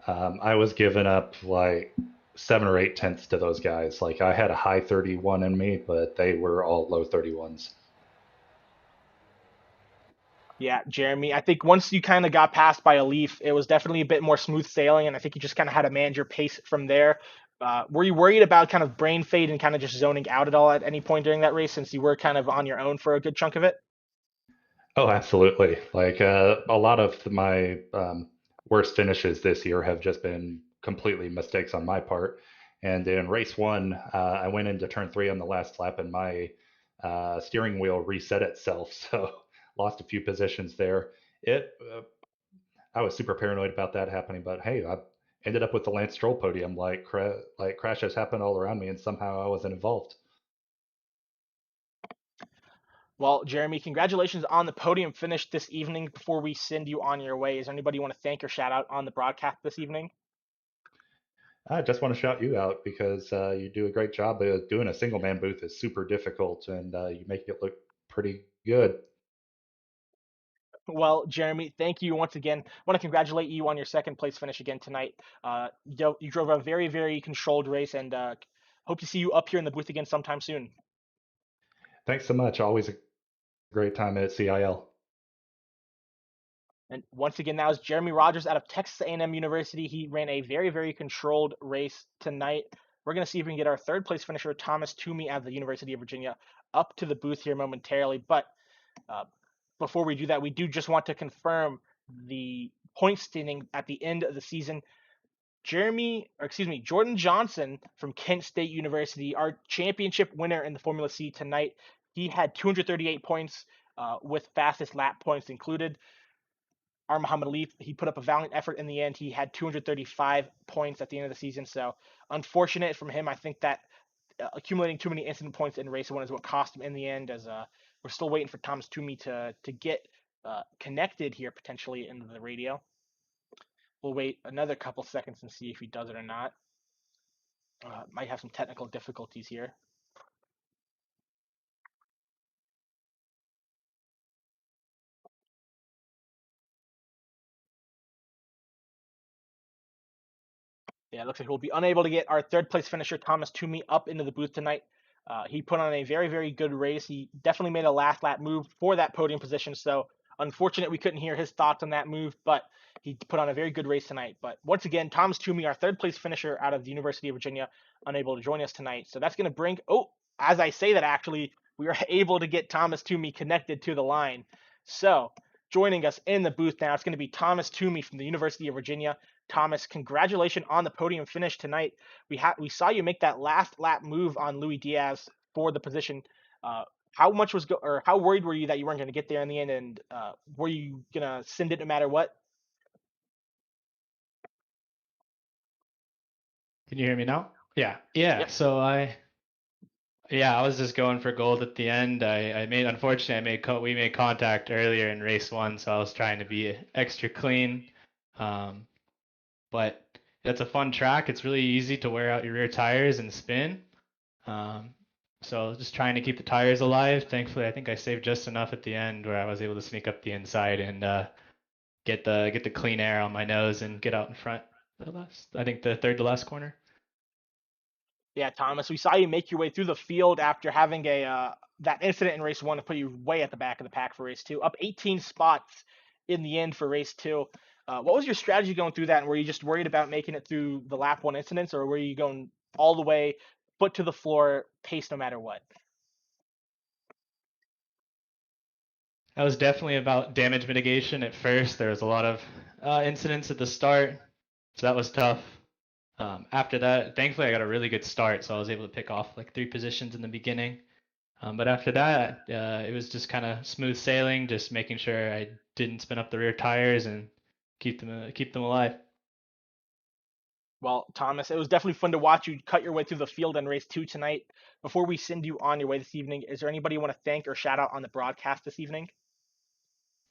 [SPEAKER 2] I was giving up like 7 or 8 tenths to those guys. Like I had a high 31 in me, but they were all low 31s.
[SPEAKER 1] Yeah, Jeremy. I think once you kind of got passed by a leaf, it was definitely a bit more smooth sailing, and I think you just kind of had to manage your pace from there. Were you worried about kind of brain fade and kind of just zoning out at all at any point during that race, since you were kind of on your own for a good chunk of it?
[SPEAKER 2] Oh, absolutely. Like a lot of my worst finishes this year have just been completely mistakes on my part. And in race one, I went into turn three on the last lap, and my steering wheel reset itself, so lost a few positions there. It I was super paranoid about that happening, but hey, I ended up with the Lance Stroll podium. Like crashes happen all around me, and somehow I wasn't involved.
[SPEAKER 1] Well, Jeremy, congratulations on the podium finish this evening. Before we send you on your way, is there anybody you want to thank or shout out on the broadcast this evening?
[SPEAKER 2] I just want to shout you out because you do a great job. Doing a single man booth is super difficult, and you make it look pretty good.
[SPEAKER 1] Well, Jeremy, thank you once again. I want to congratulate you on your second place finish again tonight. You drove a very, very controlled race, and hope to see you up here in the booth again sometime soon.
[SPEAKER 2] Thanks so much. Always a great time at CIL.
[SPEAKER 1] And once again, that was Jeremy Rogers out of Texas A&M University. He ran a very, very controlled race tonight. We're going to see if we can get our third place finisher, Thomas Toomey, out of the University of Virginia, up to the booth here momentarily. But uh, before we do that, we do just want to confirm the point standing at the end of the season. Jordan Johnson from Kent State University, our championship winner in the Formula C tonight. He had 238 points with fastest lap points included. Our Muhammad Ali, he put up a valiant effort in the end. He had 235 points at the end of the season. So unfortunate from him. I think that accumulating too many incident points in race one is what cost him in the end. As we're still waiting for Thomas Toomey to get connected here potentially into the radio. We'll wait another couple seconds and see if he does it or not. Might have some technical difficulties here. Yeah, it looks like we'll be unable to get our third place finisher, Thomas Toomey, up into the booth tonight. He put on a very, very good race. He definitely made a last lap move for that podium position. So unfortunate we couldn't hear his thoughts on that move, but he put on a very good race tonight. But once again, Thomas Toomey, our third place finisher out of the University of Virginia, unable to join us tonight. So that's going to bring, as I say that, actually, we are able to get Thomas Toomey connected to the line. So joining us in the booth now, it's going to be Thomas Toomey from the University of Virginia. Thomas, congratulations on the podium finish tonight. We saw you make that last lap move on Louis Diaz for the position. How much was or how worried were you that you weren't going to get there in the end, and were you gonna send it no matter what?
[SPEAKER 3] Can you hear me now? Yeah.
[SPEAKER 1] Yep.
[SPEAKER 3] So I was just going for gold at the end. Unfortunately, we made contact earlier in race one, so I was trying to be extra clean. Um, but it's a fun track. It's really easy to wear out your rear tires and spin. Um, so just trying to keep the tires alive. Thankfully, I think I saved just enough at the end where I was able to sneak up the inside and get the clean air on my nose and get out in front. I think the third to last corner.
[SPEAKER 1] Yeah, Thomas, we saw you make your way through the field after having a that incident in race one to put you way at the back of the pack for race two, up 18 spots in the end for race two. What was your strategy going through that? And were you just worried about making it through the lap one incidents, or were you going all the way, foot to the floor, pace no matter what?
[SPEAKER 3] That was definitely about damage mitigation at first. There was a lot of incidents at the start, so that was tough. After that, thankfully, I got a really good start, so I was able to pick off like 3 positions in the beginning. But after that, it was just kind of smooth sailing, just making sure I didn't spin up the rear tires and keep them alive.
[SPEAKER 1] Well, Thomas, it was definitely fun to watch you cut your way through the field in race two tonight. Before we send you on your way this evening, is there anybody you want to thank or shout out on the broadcast this evening?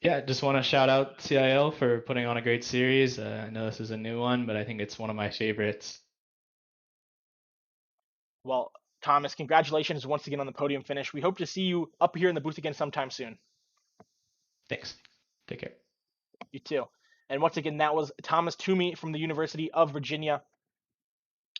[SPEAKER 3] Yeah, just want to shout out CiL for putting on a great series. I know this is a new one, but I think it's one of my favorites.
[SPEAKER 1] Well, Thomas, congratulations once again on the podium finish. We hope to see you up here in the booth again sometime soon.
[SPEAKER 3] Thanks. Take care.
[SPEAKER 1] You too. And once again, that was Thomas Toomey from the University of Virginia.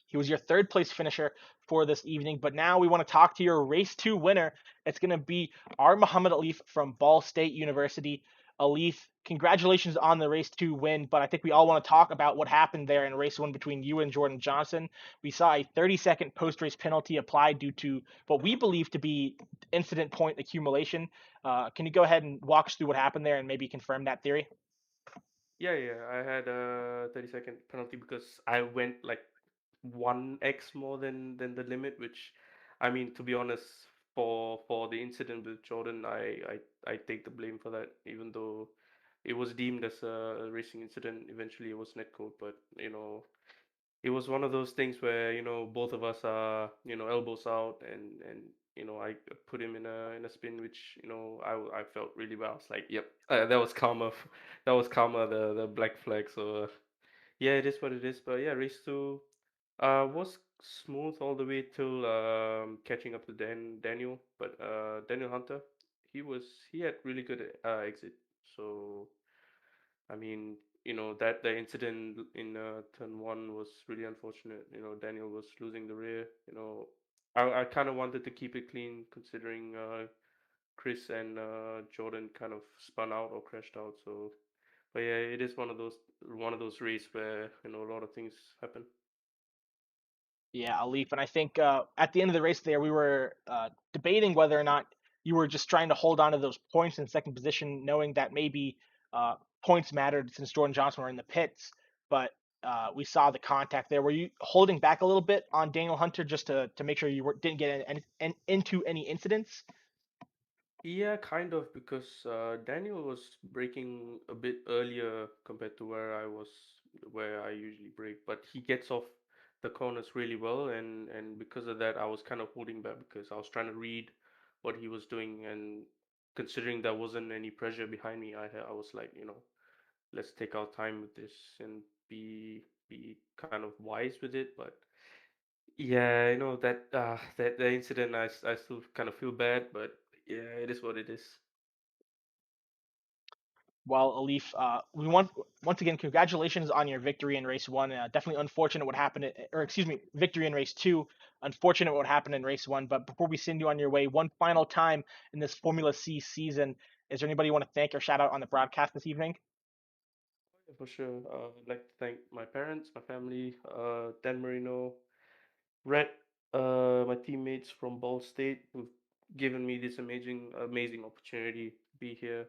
[SPEAKER 1] He was your third place finisher for this evening. But now we want to talk to your race two winner. It's going to be our Muhammad Alif from Ball State University. Alif, congratulations on the race two win. But I think we all want to talk about what happened there in race one between you and Jordan Johnson. We saw a 30-second post race penalty applied due to what we believe to be incident point accumulation. Can you go ahead and walk us through what happened there and maybe confirm that theory?
[SPEAKER 4] Yeah, I had a 30-second penalty because I went like 1x more than the limit, which, I mean, to be honest, for the incident with Jordan, I take the blame for that, even though it was deemed as a racing incident. Eventually, it was netcode, but it was one of those things where both of us are elbows out, and I put him in a spin, which I felt really bad. I was like, yep, that was karma. That was karma, the black flag. So yeah, it is what it is. But yeah, race two was smooth all the way till catching up to Daniel. But Daniel Hunter, he had really good exit. So I mean, that the incident in turn one was really unfortunate. Daniel was losing the rear. I kind of wanted to keep it clean, considering Chris and Jordan kind of spun out or crashed out. So, But yeah, it is one of those races where a lot of things happen.
[SPEAKER 1] Yeah, a leap. And I think at the end of the race there, we were debating whether or not you were just trying to hold on to those points in second position, knowing that maybe uh, points mattered since Jordan Johnson were in the pits. But we saw the contact there. Were you holding back a little bit on Daniel Hunter just to make sure didn't get into any incidents?
[SPEAKER 4] Yeah, kind of, because Daniel was braking a bit earlier compared to where I usually brake, but he gets off the corners really well, and because of that, I was kind of holding back because I was trying to read what he was doing, and considering there wasn't any pressure behind me, I was like, let's take our time with this and be kind of wise with it, but yeah, that the incident, I still kind of feel bad, but yeah, it is what it is.
[SPEAKER 1] Well, Alif, we want once again congratulations on your victory in race one. Definitely unfortunate what happened, or excuse me, victory in race two. Unfortunate what happened in race one. But before we send you on your way, one final time in this Formula C season, is there anybody you want to thank or shout out on the broadcast this evening?
[SPEAKER 4] Yeah, for sure. I'd like to thank my parents, my family, Dan Marino, Red, my teammates from Ball State who've given me this amazing opportunity to be here,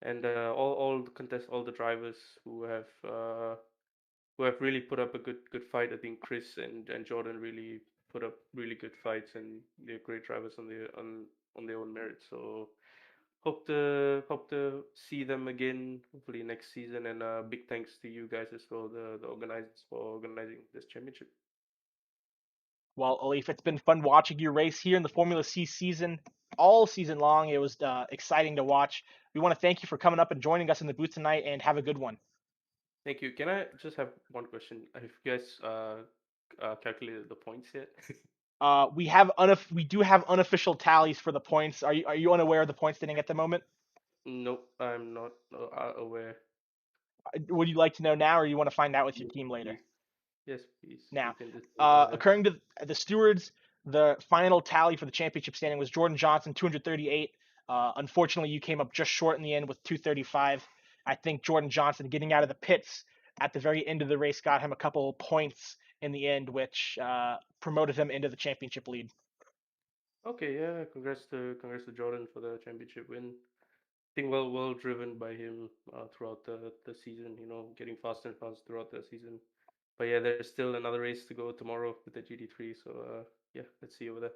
[SPEAKER 4] and all the drivers who have really put up a good fight. I think Chris and Jordan really put up really good fights, and they're great drivers on their own merit. So hope to see them again hopefully next season, and big thanks to you guys as well, the organizers, for organizing this championship.
[SPEAKER 1] Well, Alif, it's been fun watching you race here in the Formula C season, all season long. It was exciting to watch. We want to thank you for coming up and joining us in the booth tonight, and have a good one.
[SPEAKER 4] Thank you. Can I just have one question? Have you guys calculated the points yet?
[SPEAKER 1] We do have unofficial tallies for the points. Are you unaware of the point standing at the moment?
[SPEAKER 4] Nope, I'm not aware.
[SPEAKER 1] Would you like to know now, or you want to find out with your
[SPEAKER 4] Yes,
[SPEAKER 1] team later?
[SPEAKER 4] please. Yes, please. You
[SPEAKER 1] Now,
[SPEAKER 4] can just say now. Yeah.
[SPEAKER 1] according to the stewards, the final tally for the championship standing was Jordan Johnson 238. Unfortunately, you came up just short in the end with 235. I think Jordan Johnson getting out of the pits at the very end of the race got him a couple points in the end, which promoted him into the championship lead.
[SPEAKER 4] Okay, yeah. Congrats to Jordan for the championship win. I think well driven by him throughout the season. Getting faster and faster throughout the season. But yeah, there's still another race to go tomorrow with the GT3. So yeah, let's see you over there.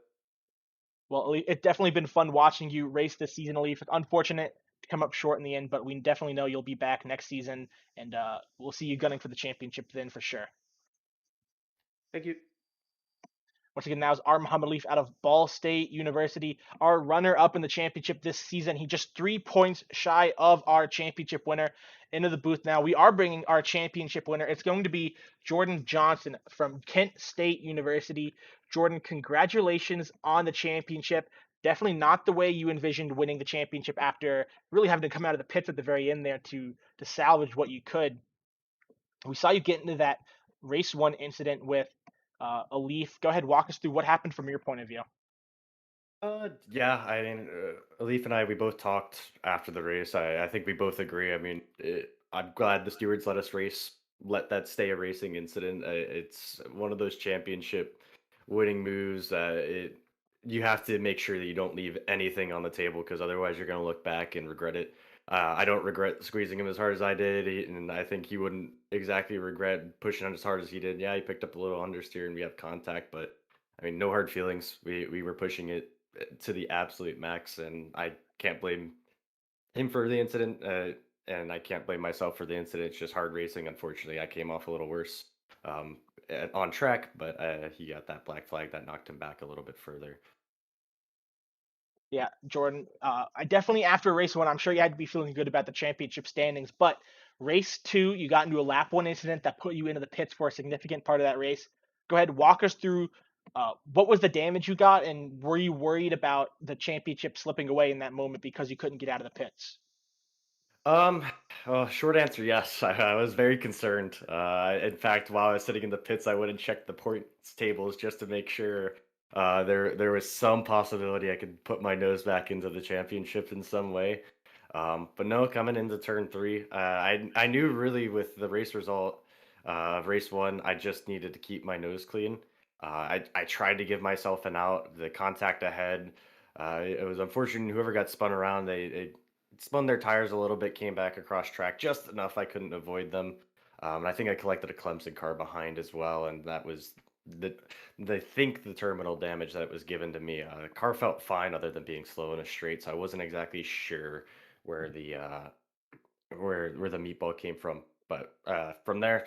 [SPEAKER 1] Well, it's definitely been fun watching you race this season, Alif. Unfortunate to come up short in the end, but we definitely know you'll be back next season, and we'll see you gunning for the championship then for sure.
[SPEAKER 4] Thank you.
[SPEAKER 1] Once again, that was our Muhammad Leaf out of Ball State University, our runner up in the championship this season. He just 3 points shy of our championship winner. Into the booth now. We are bringing our championship winner. It's going to be Jordan Johnson from Kent State University. Jordan, congratulations on the championship. Definitely not the way you envisioned winning the championship after really having to come out of the pits at the very end there to salvage what you could. We saw you get into that race one incident with a Leaf. Go ahead, walk us through what happened from your point of view.
[SPEAKER 5] Yeah, I mean, Leaf and I, we both talked after the race. I think we both agree. I mean, I'm glad the stewards let us race, let that stay a racing incident. It's one of those championship winning moves. You have to make sure that you don't leave anything on the table because otherwise you're going to look back and regret it. I don't regret squeezing him as hard as I did, and I think he wouldn't exactly regret pushing on as hard as he did. Yeah, he picked up a little understeer and we have contact, but I mean, no hard feelings. We were pushing it to the absolute max, and I can't blame him for the incident, and I can't blame myself for the incident. It's just hard racing. Unfortunately, I came off a little worse on track, but he got that black flag that knocked him back a little bit further.
[SPEAKER 1] Yeah, Jordan. I definitely after race one, I'm sure you had to be feeling good about the championship standings. But race two, you got into a lap one incident that put you into the pits for a significant part of that race. Go ahead, walk us through what was the damage you got, and were you worried about the championship slipping away in that moment because you couldn't get out of the pits?
[SPEAKER 5] Um, well, short answer, yes. I was very concerned. In fact, while I was sitting in the pits, I went and checked the points tables just to make sure there was some possibility I could put my nose back into the championship in some way. But no, coming into turn three, I knew really with the race result of race one, I just needed to keep my nose clean. I tried to give myself an out. The contact ahead, it was unfortunate. Whoever got spun around, they spun their tires a little bit, came back across track just enough I couldn't avoid them. And I think I collected a Clemson car behind as well, and that was the they think the terminal damage that was given to me. The car felt fine other than being slow in a straight, so I wasn't exactly sure where the where the meatball came from. But from there,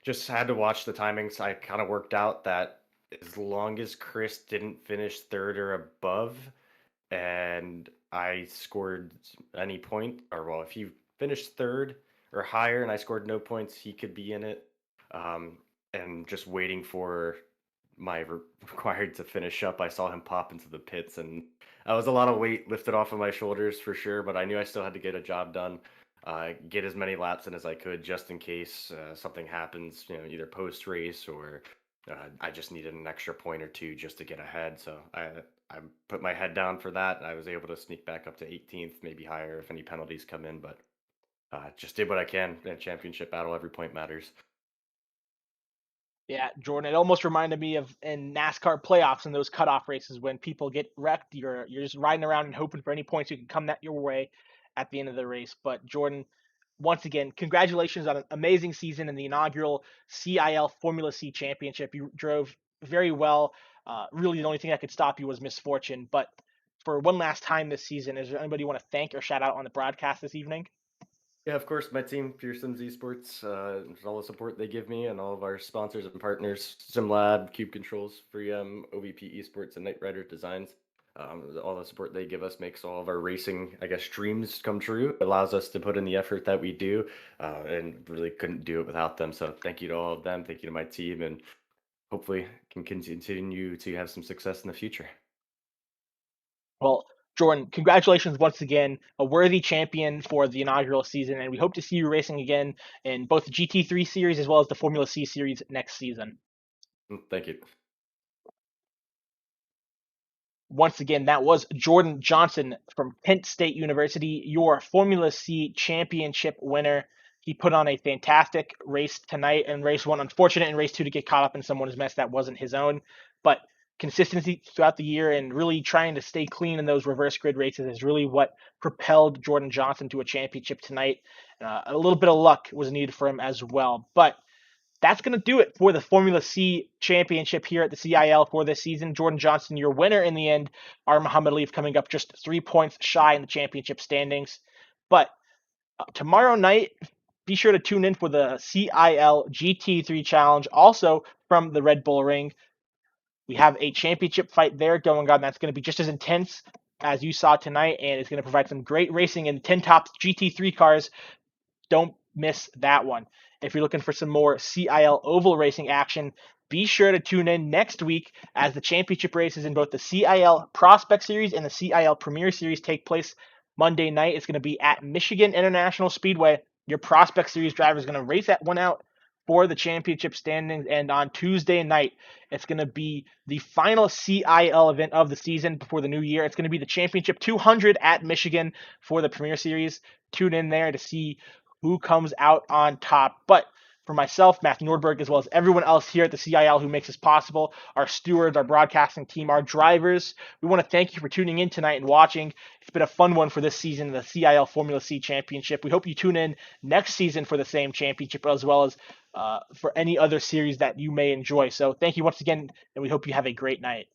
[SPEAKER 5] just had to watch the timings. I kind of worked out that as long as Chris didn't finish third or above, and I scored any point, or well, if he finished third or higher and I scored no points, he could be in it. Um, and just waiting for my required to finish up, I saw him pop into the pits, and that was a lot of weight lifted off of my shoulders for sure. But I knew I still had to get a job done, get as many laps in as I could, just in case something happens, either post race or I just needed an extra point or two just to get ahead. So I put my head down for that, and I was able to sneak back up to 18th, maybe higher if any penalties come in. But just did what I can in a championship battle. Every point matters.
[SPEAKER 1] Yeah, Jordan, it almost reminded me of in NASCAR playoffs and those cutoff races when people get wrecked. You're just riding around and hoping for any points you can come that your way at the end of the race. But Jordan, once again, congratulations on an amazing season in the inaugural CIL Formula C Championship. You drove very well. Really, the only thing that could stop you was misfortune. But for one last time this season, is there anybody you want to thank or shout out on the broadcast this evening?
[SPEAKER 5] Yeah, of course, my team, Pearson's Esports, all the support they give me, and all of our sponsors and partners, SimLab, Cube Controls, FreeM, OVP Esports, and Knight Rider Designs. All the support they give us makes all of our racing, I guess, dreams come true. It allows us to put in the effort that we do, and really couldn't do it without them. So thank you to all of them. Thank you to my team, and hopefully can continue to have some success in the future.
[SPEAKER 1] Well, Jordan, congratulations once again, a worthy champion for the inaugural season, and we hope to see you racing again in both the GT3 series as well as the Formula C series next season.
[SPEAKER 5] Thank you.
[SPEAKER 1] Once again, that was Jordan Johnson from Kent State University, your Formula C championship winner. He put on a fantastic race tonight in race one. Unfortunate in race two to get caught up in someone's mess that wasn't his own, but consistency throughout the year and really trying to stay clean in those reverse grid races is really what propelled Jordan Johnson to a championship tonight. A little bit of luck was needed for him as well, but that's going to do it for the Formula C championship here at the CIL for this season. Jordan Johnson, your winner in the end. Our Muhammad Ali coming up just 3 points shy in the championship standings. But tomorrow night, be sure to tune in for the CIL GT3 Challenge, also from the Red Bull Ring. We have a championship fight there going on. That's going to be just as intense as you saw tonight, and it's going to provide some great racing in 10 top GT3 cars. Don't miss that one. If you're looking for some more CIL oval racing action, be sure to tune in next week as the championship races in both the CIL Prospect Series and the CIL Premier Series take place Monday night. It's going to be at Michigan International Speedway. Your Prospect Series driver is going to race that one out for the championship standings. And on Tuesday night, it's going to be the final CIL event of the season before the new year. It's going to be the Championship 200 at Michigan for the Premier Series. Tune in there to see who comes out on top. But for myself, Matthew Nordberg, as well as everyone else here at the CIL who makes this possible, our stewards, our broadcasting team, our drivers, we want to thank you for tuning in tonight and watching. It's been a fun one for this season, the CIL Formula C Championship. We hope you tune in next season for the same championship, as well as for any other series that you may enjoy. So thank you once again, and we hope you have a great night.